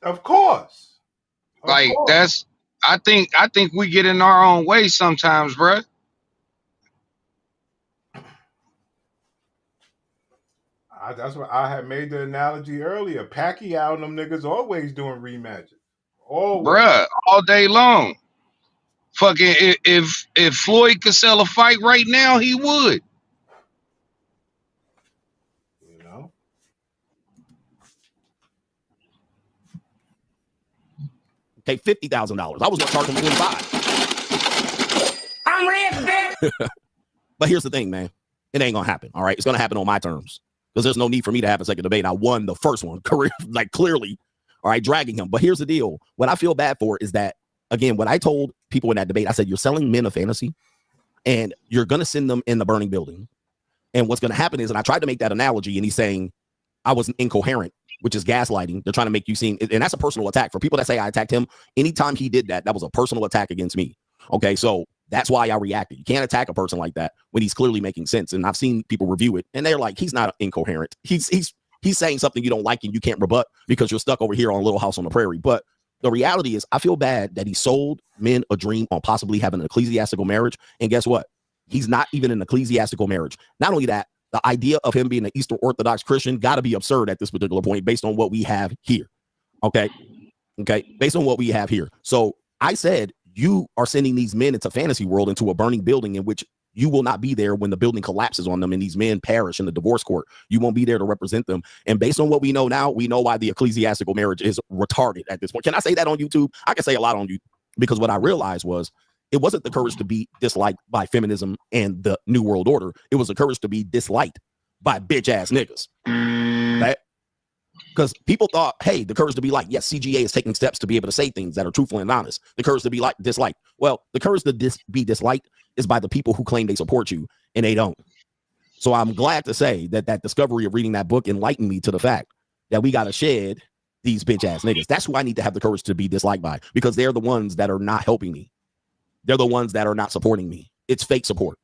Of course. That's. I think we get in our own way sometimes, bruh. That's what I had made the analogy earlier. Pacquiao and them niggas always doing rematches. Always. Bruh, all day long. Fucking if Floyd could sell a fight right now, he would. Okay, $50,000. I was gonna charge him 25. I'm rich, bitch. But here's the thing, man. It ain't gonna happen. All right, it's gonna happen on my terms because there's no need for me to have a second debate. I won the first one, career, like clearly. All right, dragging him. But here's the deal. What I feel bad for is that, again, what I told people in that debate, I said, you're selling men a fantasy and you're gonna send them in the burning building. And what's gonna happen is, and I tried to make that analogy, and he's saying I was incoherent, which is gaslighting. They're trying to make you seem, and that's a personal attack. For people that say I attacked him, anytime he did that, that was a personal attack against me. Okay, so that's why I reacted. You can't attack a person like that when he's clearly making sense. And I've seen people review it, and they're like, he's not incoherent. He's saying something you don't like and you can't rebut because you're stuck over here on Little House on the Prairie. But the reality is, I feel bad that he sold men a dream on possibly having an ecclesiastical marriage. And guess what? He's not even an ecclesiastical marriage. Not only that, the idea of him being an Eastern Orthodox Christian got to be absurd at this particular point based on what we have here. Okay. Based on what we have here. So I said, you are sending these men into fantasy world, into a burning building in which you will not be there when the building collapses on them and these men perish in the divorce court. You won't be there to represent them. And based on what we know now, we know why the ecclesiastical marriage is retarded at this point. Can I say that on YouTube? I can say a lot on YouTube, because what I realized was it wasn't the courage to be disliked by feminism and the New World Order. It was the courage to be disliked by bitch ass niggas. Right? Because people thought, hey, the courage to be like, yes, CGA is taking steps to be able to say things that are truthful and honest. The courage to be like disliked. Well, the courage to be disliked is by the people who claim they support you, and they don't. So I'm glad to say that that discovery of reading that book enlightened me to the fact that we got to shed these bitch ass niggas. That's who I need to have the courage to be disliked by, because they're the ones that are not helping me. They're the ones that are not supporting me. It's fake support.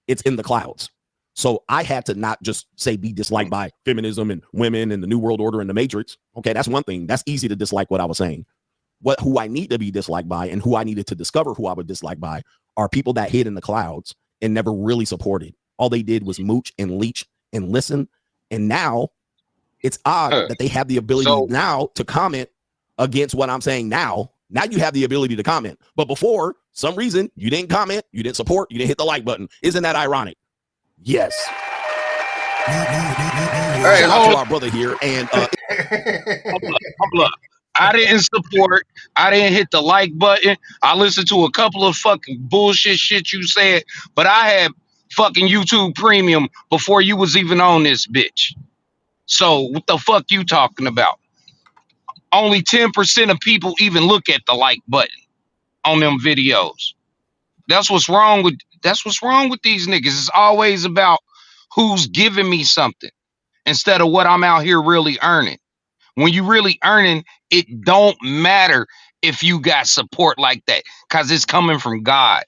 It's in the clouds. So I had to not just say be disliked by feminism and women and the New World Order and the Matrix. Okay, that's one thing. That's easy to dislike what I was saying. Who I need to be disliked by, and who I needed to discover who I would dislike by, are people that hid in the clouds and never really supported. All they did was mooch and leech and listen. And now it's odd that they have the ability now to comment against what I'm saying now. Now you have the ability to comment. But before, some reason, you didn't comment, you didn't support, you didn't hit the like button. Isn't that ironic? Yes. Hey, shout out to our brother here. And hold up. I didn't support. I didn't hit the like button. I listened to a couple of fucking bullshit shit you said, but I had fucking YouTube Premium before you was even on this bitch. So what the fuck you talking about? Only 10% of people even look at the like button on them videos. That's what's wrong with these niggas. It's always about who's giving me something instead of what I'm out here really earning. When you really earning, it don't matter if you got support like that, because it's coming from God.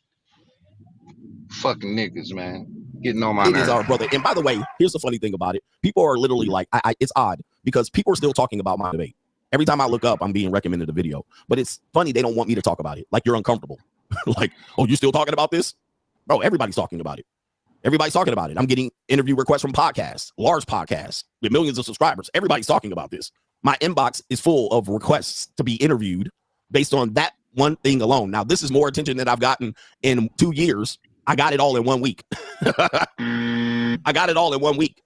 Fucking niggas, man. Getting on my nerves. It is our brother. And by the way, here's the funny thing about it. People are literally like, it's odd because people are still talking about my debate. Every time I look up, I'm being recommended a video. But it's funny, they don't want me to talk about it. Like, you're uncomfortable. Like, oh, you still talking about this? Bro, everybody's talking about it. Everybody's talking about it. I'm getting interview requests from podcasts, large podcasts with millions of subscribers. Everybody's talking about this. My inbox is full of requests to be interviewed based on that one thing alone. Now, this is more attention than I've gotten in 2 years. I got it all in 1 week. I got it all in 1 week.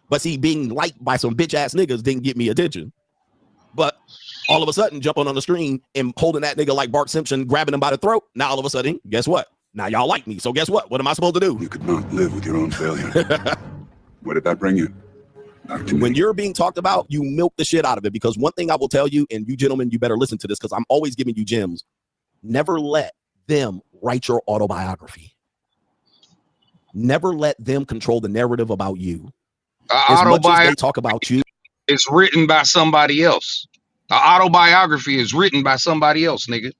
But see, being liked by some bitch ass niggas didn't get me attention. But all of a sudden, jumping on the screen and holding that nigga like Bart Simpson, grabbing him by the throat. Now, all of a sudden, guess what? Now y'all like me. So guess what? What am I supposed to do? You could not live with your own failure. Where did that bring you? When you're being talked about, you milk the shit out of it. Because one thing I will tell you, and you gentlemen, you better listen to this, because I'm always giving you gems. Never let them write your autobiography. Never let them control the narrative about you. As much as they talk about you, it's written by somebody else. An autobiography is written by somebody else, nigga.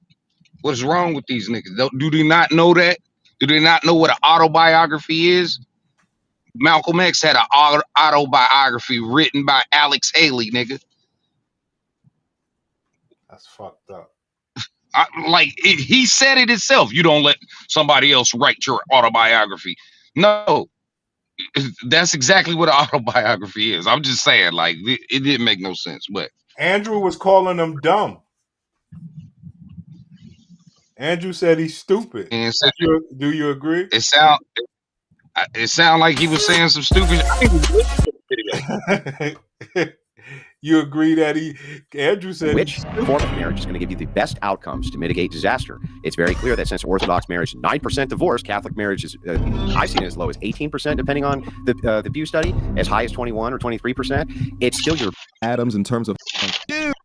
What is wrong with these niggas? Do they not know that? Do they not know what an autobiography is? Malcolm X had an autobiography written by Alex Haley, nigga. That's fucked up. He said it himself. You don't let somebody else write your autobiography. No, that's exactly what an autobiography is. I'm just saying, like, it didn't make no sense. But Andrew was calling them dumb. Andrew said he's stupid. And do you agree? It sound like he was saying some stupid. You agree that Andrew said Which form of marriage is going to give you the best outcomes to mitigate disaster? It's very clear that since Orthodox marriage is 9% divorce, Catholic marriage is, I've seen it as low as 18%, depending on the Pew study, as high as 21 or 23%. It's still your Adams in terms of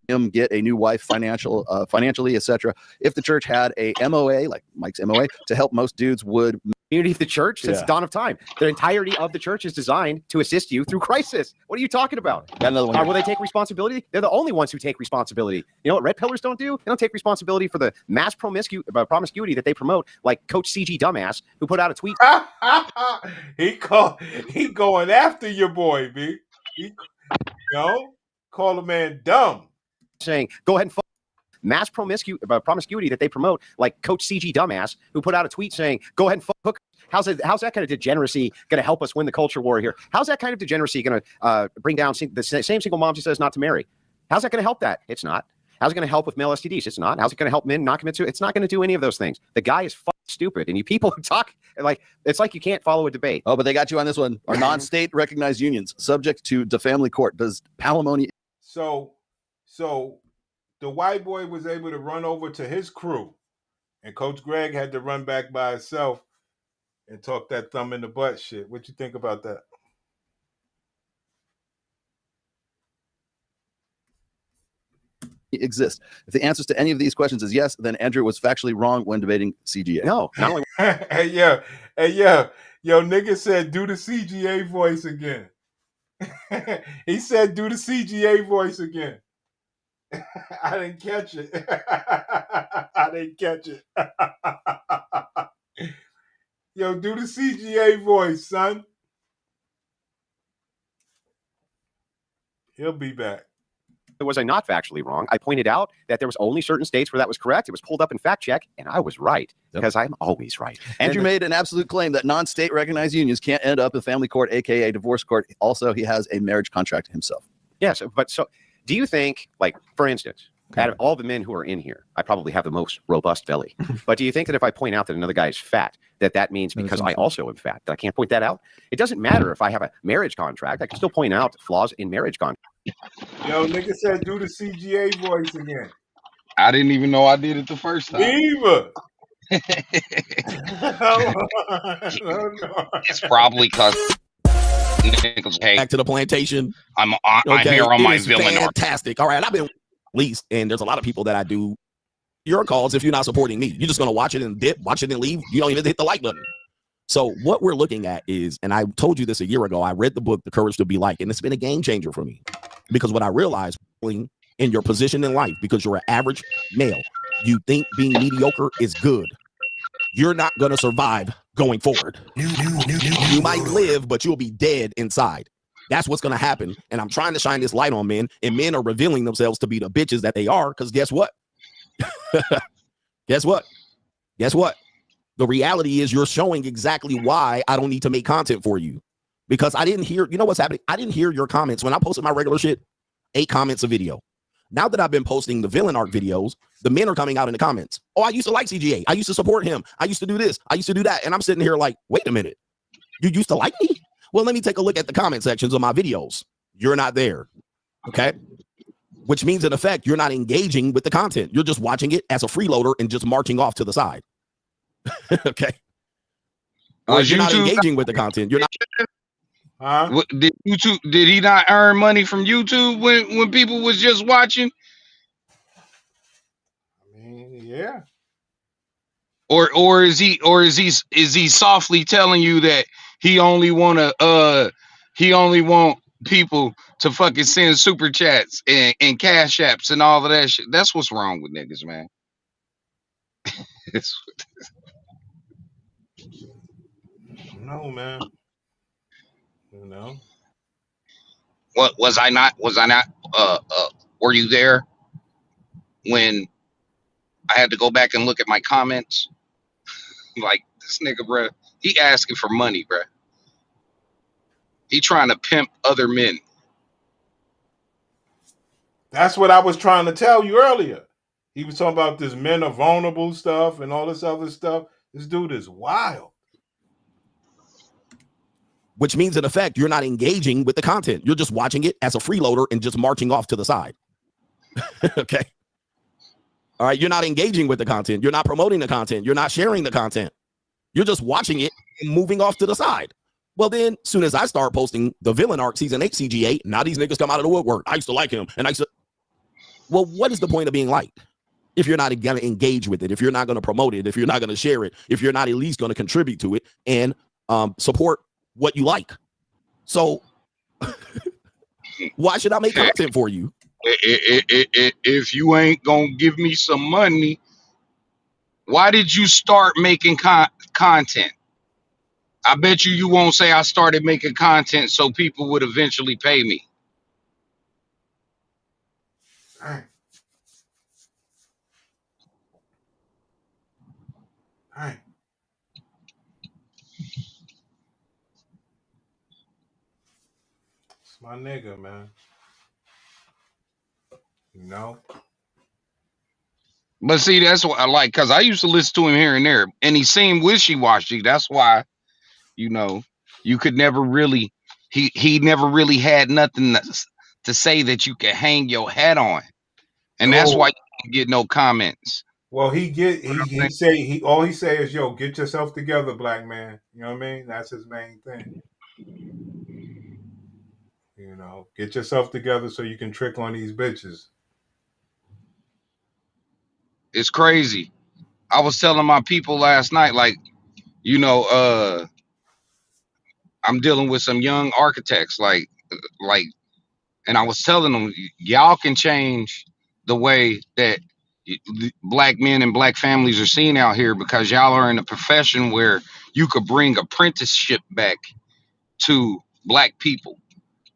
him get a new wife financially, etc. If the church had a MOA, like Mike's MOA, to help, most dudes would. Unity of the church since the dawn of time. The entirety of the church is designed to assist you through crisis. What are you talking about? Got another one. Will they take responsibility? They're the only ones who take responsibility. You know what red pillars don't do? They don't take responsibility for the mass promiscuity that they promote, like Coach CG Dumbass, who put out a tweet. he going after your boy, B. Call a man dumb. Saying, go ahead and mass promiscuity that they promote, like Coach CG Dumbass, who put out a tweet saying, go ahead and hook. How's that kind of degeneracy going to help us win the culture war here? How's that kind of degeneracy going to bring down the same single moms who says not to marry? How's that going to help that? It's not. How's it going to help with male STDs? It's not. How's it going to help men not commit to? It's not going to do any of those things. The guy is stupid, and you people who talk like it's like you can't follow a debate. Oh, but they got you on this one. Are non-state recognized unions subject to the family court? Does palimony? So the white boy was able to run over to his crew, and Coach Greg had to run back by himself and talk that thumb in the butt shit. What you think about that? Exist. If the answers to any of these questions is yes, then Andrew was factually wrong when debating CGA. No, not only. Hey, yo, nigga said do the CGA voice again. He said do the CGA voice again. I didn't catch it. I didn't catch it. Yo, do the CGA voice, son. He'll be back. Was I not factually wrong? I pointed out that there was only certain states where that was correct. It was pulled up in fact check, and I was right because I'm always right. Andrew made an absolute claim that non-state recognized unions can't end up in family court, aka divorce court. Also, he has a marriage contract himself. Yes, but so do you think, like, for instance, out of all the men who are in here, I probably have the most robust belly. But do you think that if I point out that another guy is fat, that means because I also am fat, that I can't point that out? It doesn't matter if I have a marriage contract. I can still point out flaws in marriage contract. Yo, nigga said do the CGA voice again. I didn't even know I did it the first time. Either. It's probably because back to the plantation. I'm here on my villain arc. Fantastic. All right, I've been least, and there's a lot of people that I do your calls if you're not supporting me. You're just gonna watch it and dip, watch it and leave. You don't even hit the like button. So what we're looking at is, and I told you this a year ago, I read the book, The Courage to Be Like, and it's been a game changer for me. Because what I realized in your position in life, because you're an average male, you think being mediocre is good. You're not gonna survive going forward. You might live, but you'll be dead inside. That's what's going to happen. And I'm trying to shine this light on men, and men are revealing themselves to be the bitches that they are. Because guess what? Guess what? The reality is you're showing exactly why I don't need to make content for you. Because I didn't hear, you know what's happening? I didn't hear your comments. When I posted my regular shit, 8 comments a video. Now that I've been posting the villain arc videos, the men are coming out in the comments. Oh, I used to like CGA. I used to support him. I used to do this. I used to do that. And I'm sitting here like, wait a minute. You used to like me? Well, let me take a look at the comment sections of my videos. You're not there, okay? Which means, in effect, you're not engaging with the content. You're just watching it as a freeloader and just marching off to the side, okay? You're not engaging with the content. You're not. Did he not earn money from YouTube when people was just watching? I mean, yeah. Or is he softly telling you that he only want people to fucking send super chats and cash apps and all of that shit? That's what's wrong with niggas, man. No, man. You know. What was I not? Were you there when I had to go back and look at my comments? Like, this nigga, bro, he asking for money, bro. He trying to pimp other men. That's what I was trying to tell you earlier. He was talking about this men are vulnerable stuff and all this other stuff. This dude is wild. which means in effect, you're not engaging with the content. You're just watching it as a freeloader and just marching off to the side. Okay. All right. You're not engaging with the content. You're not promoting the content. You're not sharing the content. You're just watching it and moving off to the side. Well, then, soon as I start posting the villain arc season 8 CG8, now these niggas come out of the woodwork. I used to like him. And I used to. Well, what is the point of being liked? If you're not going to engage with it, if you're not going to promote it, if you're not going to share it, if you're not at least going to contribute to it and support what you like. So why should I make content for you? If you ain't gonna give me some money, why did you start making content? I bet you won't say I started making content so people would eventually pay me. All right. All right. It's my nigga, man. You know? But see, that's what I like, because I used to listen to him here and there, and he seemed wishy-washy. That's why, you know, you could never really, he never really had nothing to say that you could hang your hat on. And that's why you didn't get no comments. Well, all he say is, yo, get yourself together, black man. You know what I mean? That's his main thing. You know, get yourself together so you can trick on these bitches. It's crazy. I was telling my people last night, like, you know, I'm dealing with some young architects, like, and I was telling them, y'all can change the way that black men and black families are seen out here, because y'all are in a profession where you could bring apprenticeship back to black people,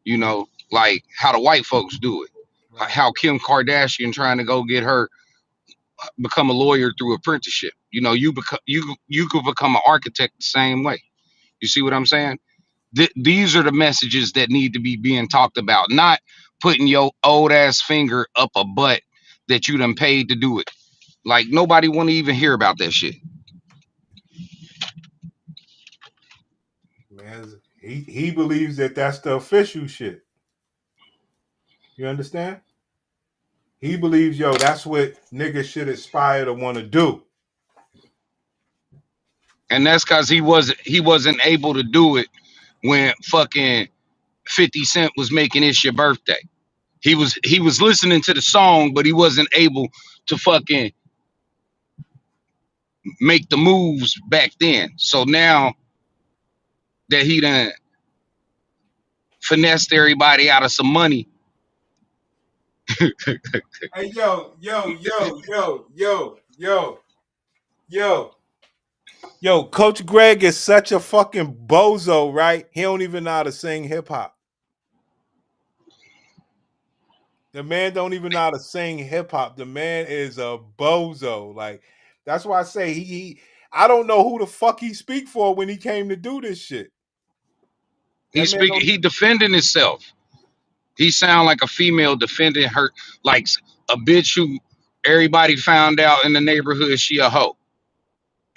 you know, like how the white folks do it, like how Kim Kardashian trying to go get her become a lawyer through apprenticeship. You know, you could become an architect the same way. You see what I'm saying? These are the messages that need to be being talked about, not putting your old ass finger up a butt that you done paid to do it. Like, nobody want to even hear about that shit. Man, he believes that that's the official shit. You understand? He believes, yo, that's what niggas should aspire to want to do. And that's because he wasn't able to do it when fucking 50 Cent was making It's Your Birthday. He was listening to the song, but he wasn't able to fucking make the moves back then. So now that he done finessed everybody out of some money. Hey, yo. Coach Greg is such a fucking bozo, right? He don't even know how to sing hip hop. The man don't even know how to sing hip hop. The man is a bozo. Like, that's why I say I don't know who the fuck he speak for when he came to do this shit. He defending himself. He sound like a female defending her, like a bitch who everybody found out in the neighborhood she a hoe.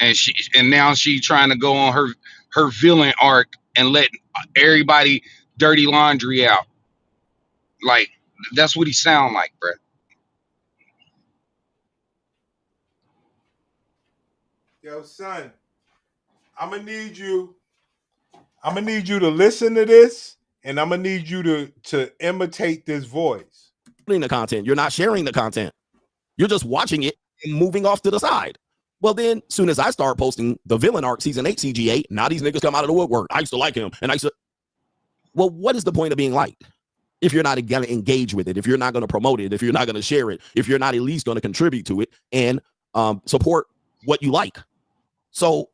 And now she trying to go on her villain arc and let everybody dirty laundry out. Like, that's what he sound like, bro. Yo, son, I'm gonna need you to listen to this, and I'm gonna need you to imitate this voice. The content. You're not sharing the content. You're just watching it and moving off to the side. Well, then, soon as I start posting the villain arc season 8 CG8, now these niggas come out of the woodwork. I used to like him. And I used to. Well, what is the point of being liked? If you're not going to engage with it, if you're not going to promote it, if you're not going to share it, if you're not at least going to contribute to it and support what you like. So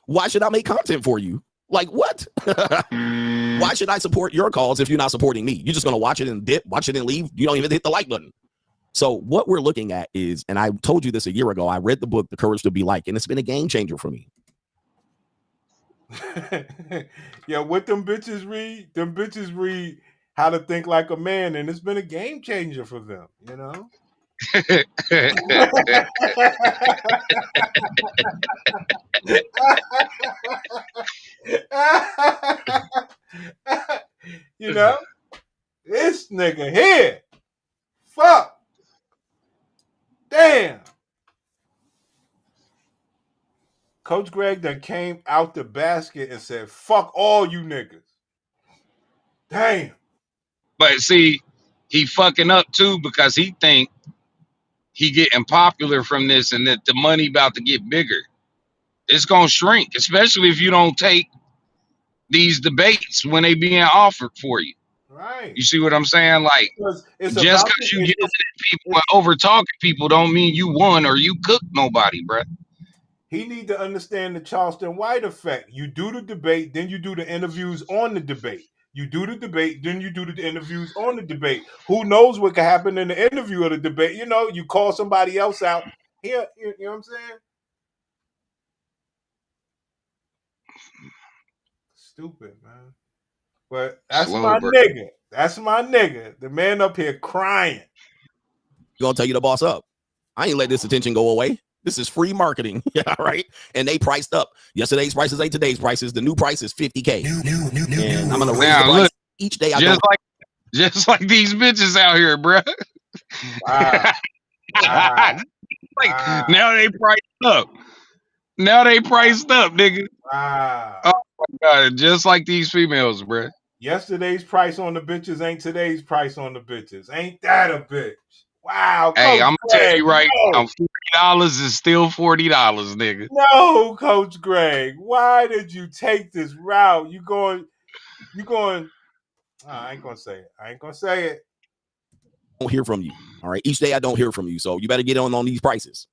why should I make content for you? Like, what? Why should I support your cause if you're not supporting me? You're just going to watch it and dip, watch it and leave. You don't even hit the like button. So what we're looking at is, and I told you this a year ago, I read the book, The Courage to Be Like, and it's been a game changer for me. Yeah, what them bitches read How to Think Like a Man, and it's been a game changer for them, you know? You know, this nigga here. Fuck. Damn. Coach Greg done came out the basket and said, fuck all you niggas. Damn. But see, he fucking up too because he think he getting popular from this and that the money about to get bigger. It's gonna shrink, especially if you don't take these debates when they being offered for you. Right. You see what I'm saying? Like, it's just about because you yelling at people and over talking people don't mean you won or you cooked nobody, bruh. He need to understand the Charleston White effect. You do the debate, then you do the interviews on the debate. You do the debate, then you do the interviews on the debate. Who knows what could happen in the interview or the debate? You know, you call somebody else out. Here, you know what I'm saying? Stupid, man. But that's my nigga. That's my nigga. The man up here crying. Gonna tell you to boss up. I ain't let this attention go away. This is free marketing. Yeah, right. And they priced up. Yesterday's prices ain't today's prices. The new price is $50K. And I'm gonna raise the price each day. Just like these bitches out here, bro. Wow. Like, now they priced up. Now they priced up, nigga. Wow. Oh my god, just like these females, bro. Yesterday's price on the bitches ain't today's price on the bitches. Ain't that a bitch? Wow. Hey, Coach I'm gonna tell you right Greg, now, $40 is still $40, nigga. No, Coach Greg. Why did you take this route? You going I ain't gonna say it. I ain't gonna say it. Don't hear from you. All right. Each day I don't hear from you. So you better get on these prices.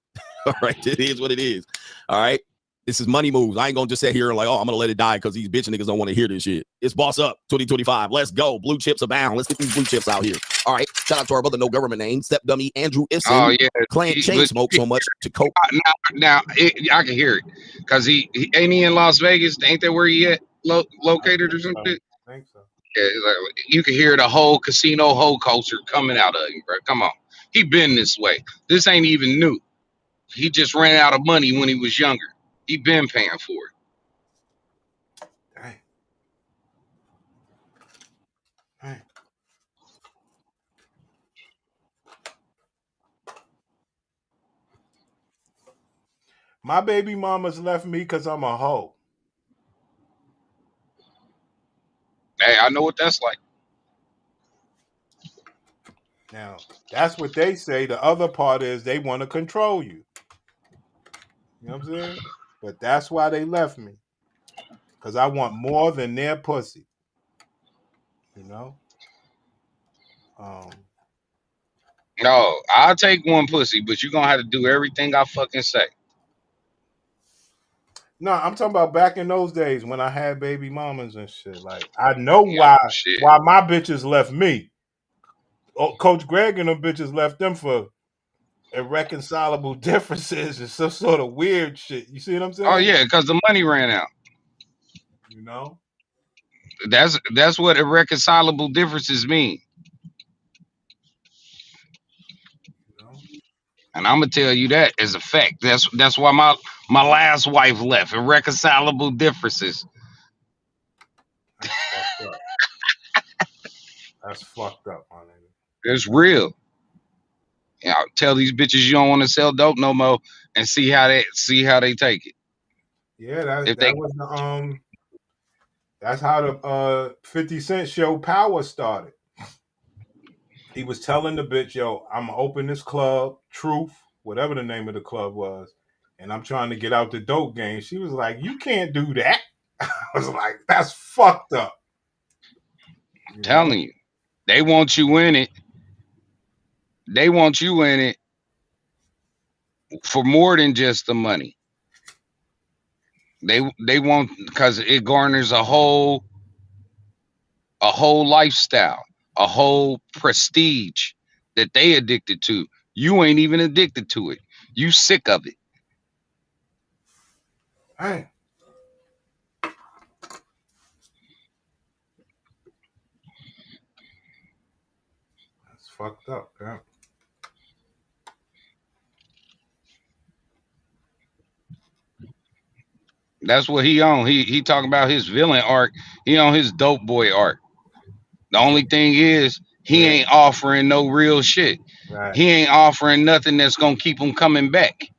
All right. It is what it is. All right. This is money moves. I ain't gonna just sit here and like, oh, I'm gonna let it die because these bitch niggas don't want to hear this shit. It's boss up 2025. Let's go. Blue chips abound. Let's get these blue chips out here. All right. Shout out to our brother, no government name, step dummy Andrew Isson. Oh yeah, Claim chain smoke so much to coke. Now I can hear it because he ain't he in Las Vegas? Ain't that where he at located or something? I think so. Yeah, like, you can hear the whole casino hoe culture coming out of him, bro. Come on, he been this way. This ain't even new. He just ran out of money when he was younger. He been paying for it. Dang. Dang. My baby mama's left me because I'm a hoe. Hey, I know what that's like. Now, that's what they say. The other part is they want to control you. You know what I'm saying? But that's why they left me. Because I want more than their pussy. You know? No, I'll take one pussy, but you're gonna have to do everything I fucking say. No, I'm talking about back in those days when I had baby mamas and shit. Like, I know why my bitches left me. Oh, Coach Greg and them bitches left them for irreconcilable differences and some sort of weird shit. You see what I'm saying? Oh yeah, because the money ran out. You know? That's what irreconcilable differences mean. And I'm gonna tell you that as a fact. That's why my last wife left. Irreconcilable differences. That's fucked up, my nigga. It's real. Yeah, I'll tell these bitches you don't want to sell dope no more, and see how they take it. Yeah, that's how the 50 Cent show Power started. He was telling the bitch, yo, I'm gonna open this club, Truth, whatever the name of the club was, and I'm trying to get out the dope game. She was like, you can't do that. I was like, that's fucked up. I'm telling you, they want you in it. They want you in it for more than just the money. They want, because it garners a whole lifestyle, a whole prestige that they addicted to. You ain't even addicted to it. You sick of it. Hey. That's fucked up, man. That's what he on. He talking about his villain arc. He on his dope boy arc. The only thing is he ain't offering no real shit. Right. He ain't offering nothing that's gonna keep him coming back.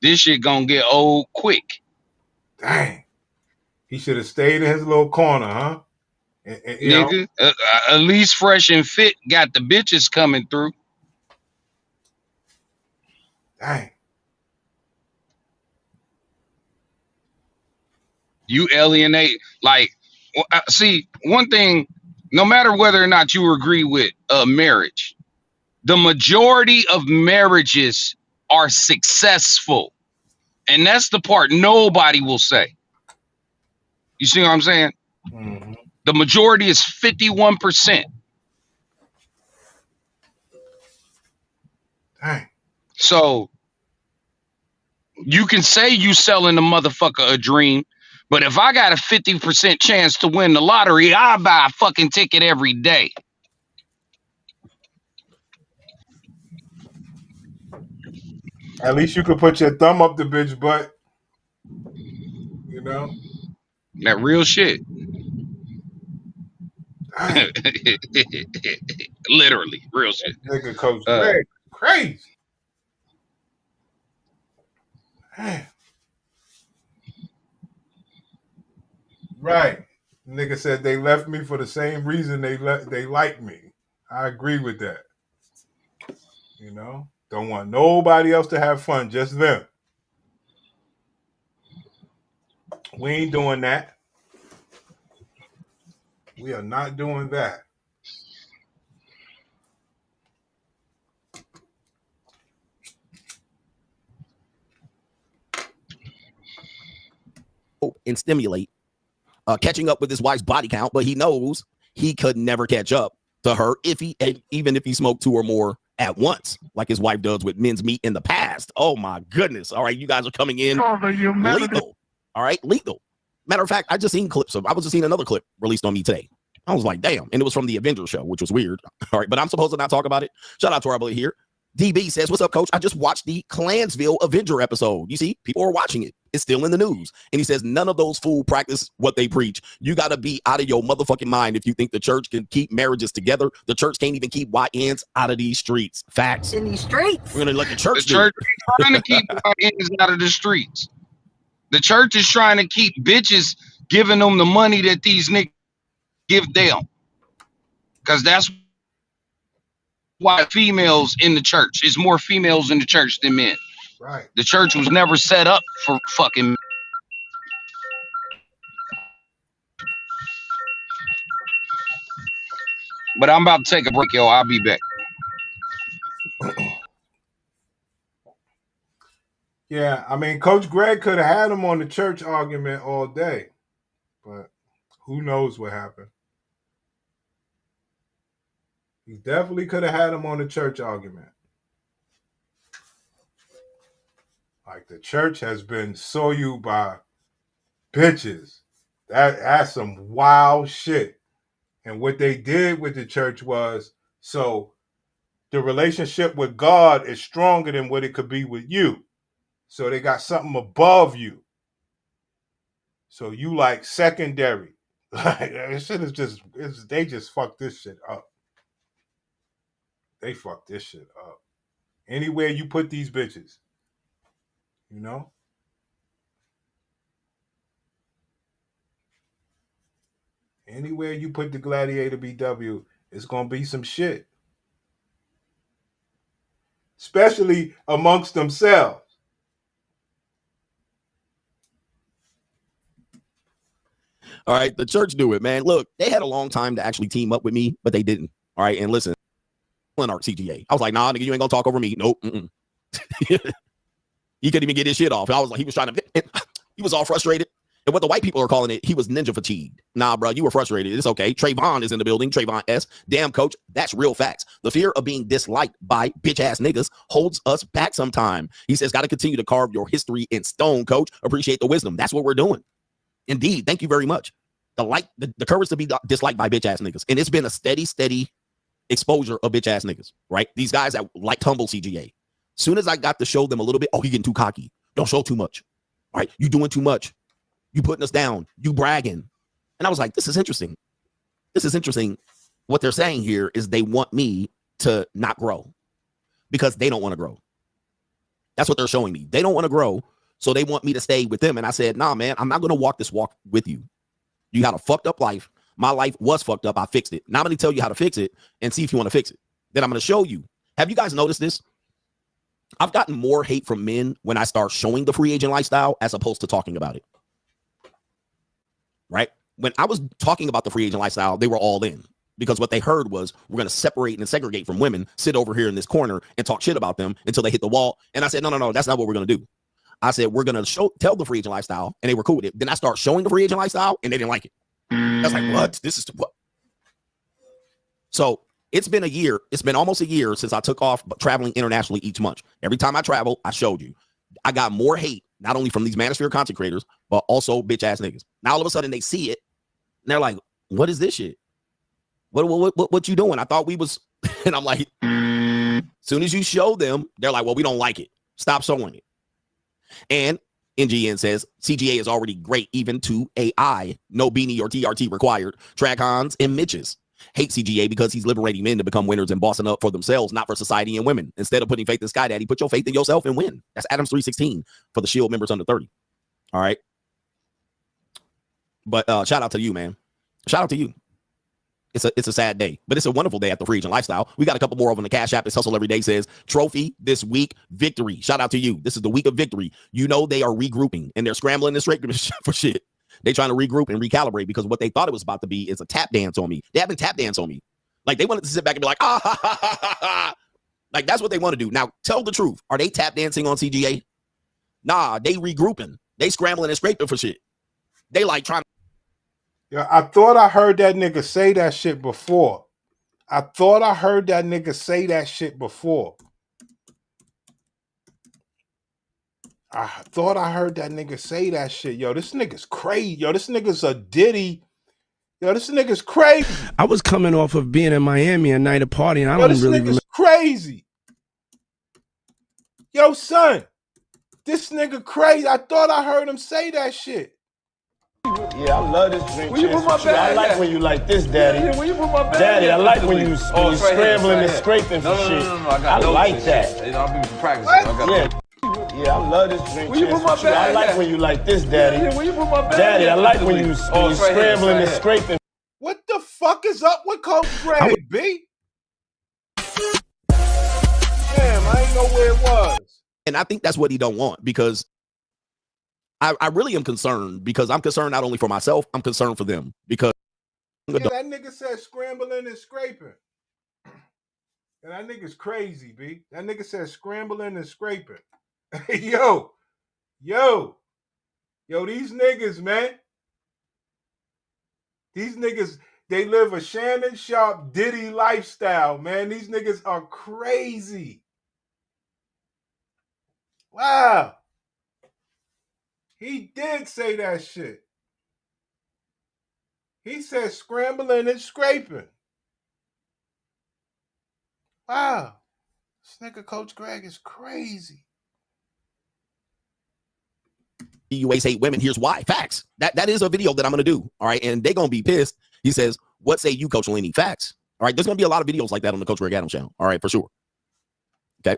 This shit gonna get old quick. Dang. He should have stayed in his little corner, huh? And, you know, Nigga, at least Fresh and Fit got the bitches coming through. dang. You alienate, like, see, one thing, no matter whether or not you agree with marriage, the majority of marriages are successful. And that's the part nobody will say. You see what I'm saying? Mm-hmm. The majority is 51%. Dang. So you can say you selling the motherfucker a dream, but if I got a 50% chance to win the lottery, I buy a fucking ticket every day. At least you could put your thumb up the bitch butt. You know? That real shit. Literally, real shit. Nigga Coach Greg, crazy. Man. Right. Nigga said they left me for the same reason they like me. I agree with that. You know? Don't want nobody else to have fun, just them. We ain't doing that. We are not doing that. And stimulate, catching up with his wife's body count, but he knows he could never catch up to her even if he smoked 2 or more at once, like his wife does with men's meat in the past. Oh my goodness. All right, you guys are coming in lethal. All right, lethal. Matter of fact, I was just seeing another clip released on me today. I was like, damn. And it was from the Avengers show, which was weird. All right, but I'm supposed to not talk about it. Shout out to our boy here. DB says, what's up, coach? I just watched the Clansville Avenger episode. You see, people are watching it. It's still in the news. And he says, none of those fools practice what they preach. You got to be out of your motherfucking mind if you think the church can keep marriages together. The church can't even keep YNs out of these streets. Facts. In these streets. We're going to let the church The church is trying to keep YNs out of the streets. The church is trying to keep bitches giving them the money that these niggas give them. Because that's why females in the church. Is more females in the church than men. Right. The church was never set up for fucking. But I'm about to take a break, yo. I'll be back. Yeah, I mean, Coach Greg could have had him on the church argument all day, but who knows what happened. He definitely could have had him on the church argument. Like, the church has been soiled by bitches. That's some wild shit. And what they did with the church was, so the relationship with God is stronger than what it could be with you. So they got something above you. So you like secondary. Like, this shit is they just fucked this shit up. They fucked this shit up. Anywhere you put these bitches, you know? Anywhere you put the Gladiator BW, it's going to be some shit. Especially amongst themselves. All right, the church do it, man. Look, they had a long time to actually team up with me, but they didn't. All right, and listen, our CGA. I was like, nah, nigga, you ain't gonna talk over me. Nope. He couldn't even get his shit off. I was like, he was trying to, he was all frustrated. And what the white people are calling it, he was ninja fatigued. Nah, bro, you were frustrated. It's okay. Trayvon is in the building. Trayvon S. Damn, coach, that's real facts. The fear of being disliked by bitch-ass niggas holds us back sometime. He says, got to continue to carve your history in stone, coach. Appreciate the wisdom. That's what we're doing. Indeed. Thank you very much. The courage to be disliked by bitch-ass niggas. And it's been a steady exposure of bitch-ass niggas, right? These guys that like humble CGA. Soon as I got to show them a little bit, oh, he getting too cocky. Don't show too much. All right, you doing too much. You putting us down. You bragging. And I was like, this is interesting. This is interesting. What they're saying here is they want me to not grow because they don't want to grow. That's what they're showing me. They don't want to grow, so they want me to stay with them. And I said, nah, man, I'm not going to walk this walk with you. You got a fucked up life. My life was fucked up. I fixed it. Now I'm going to tell you how to fix it and see if you want to fix it. Then I'm going to show you. Have you guys noticed this? I've gotten more hate from men when I start showing the free agent lifestyle as opposed to talking about it. Right? When I was talking about the free agent lifestyle, they were all in because what they heard was we're going to separate and segregate from women, sit over here in this corner and talk shit about them until they hit the wall. And I said, no, that's not what we're going to do. I said, we're going to tell the free agent lifestyle, and they were cool with it. Then I start showing the free agent lifestyle and they didn't like it. I was like, what? This is what? So it's been a year. It's been almost a year since I took off traveling internationally each month. Every time I travel, I showed you. I got more hate, not only from these manosphere content creators, but also bitch ass niggas. Now all of a sudden they see it and they're like, what is this shit? What you doing? I thought we was, and I'm like, soon as you show them, they're like, well, we don't like it. Stop showing it. And NGN says CGA is already great, even to AI. No beanie or TRT required. Track-ons and Mitches hate CGA because he's liberating men to become winners and bossing up for themselves, not for society and women. Instead of putting faith in Sky Daddy, put your faith in yourself and win. That's Adams 316 for the Shield members under 30. All right. But shout out to you, man. Shout out to you. It's a sad day, but it's a wonderful day at the Free Agent Lifestyle. We got a couple more of them in the Cash App. This Hustle Every Day says, trophy this week, victory. Shout out to you. This is the week of victory. You know they are regrouping, and they're scrambling and scraping for shit. They trying to regroup and recalibrate because what they thought it was about to be is a tap dance on me. They haven't tap dance on me. Like, they wanted to sit back and be like, ah, ha, ha, ha, ha, ha. Like, that's what they want to do. Now, tell the truth. Are they tap dancing on CGA? Nah, they regrouping. They scrambling and scraping for shit. They like trying to. Yeah, I thought I heard that nigga say that shit before. I thought I heard that nigga say that shit before. I thought I heard that nigga say that shit. Yo, this nigga's crazy. Yo, this nigga's a Diddy. Yo, this nigga's crazy. I was coming off of being in Miami a night of partying. I Yo, don't this really nigga's remember. crazy. Yo, son, this nigga crazy. I thought I heard him say that shit. Yeah, I love this drink. Where you put my transfer. bag I like at? when you like this, Daddy. Yeah, where you put my bag Daddy, at? I like when you Oh, it's right here, scrambling it's and right scraping for shit. I like that. I'll be practicing. Yeah, I love this drink. Where you put my transfer. bag I like at? when you like this, Daddy. Yeah, where you put my bag Daddy, at? I like when you it's right here, scrambling it's and right scraping. What the fuck is up with Coach Greg, B? Damn, I ain't know where it was. And I think that's what he don't want because I really am concerned because I'm concerned not only for myself, I'm concerned for them because Yeah, that nigga said scrambling and scraping. And that nigga's crazy, B. That nigga said scrambling and scraping. Yo, these niggas, man. These niggas, they live a Shannon Sharp Diddy lifestyle, man. These niggas are crazy. Wow. He did say that shit. He said scrambling and scraping. Wow. This nigga Coach Greg is crazy. you always hate women. Here's why. Facts. That is a video that I'm going to do. All right. And they're going to be pissed. He says, what say you, Coach Laney? Facts. All right. There's going to be a lot of videos like that on the Coach Greg Adams channel. All right. For sure. Okay.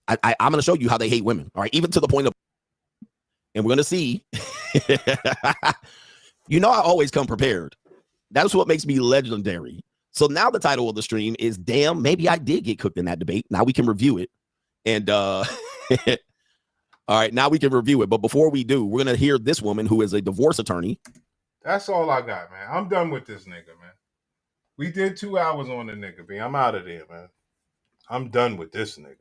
I'm going to show you how they hate women. All right. Even to the point of, and we're going to see, you know, I always come prepared. That's what makes me legendary. So now the title of the stream is, damn, maybe I did get cooked in that debate. Now we can review it. And, all right, now we can review it. But before we do, we're going to hear this woman who is a divorce attorney. That's all I got, man. I'm done with this nigga, man. We did 2 hours on the nigga, B. I'm out of there, man. I'm done with this nigga.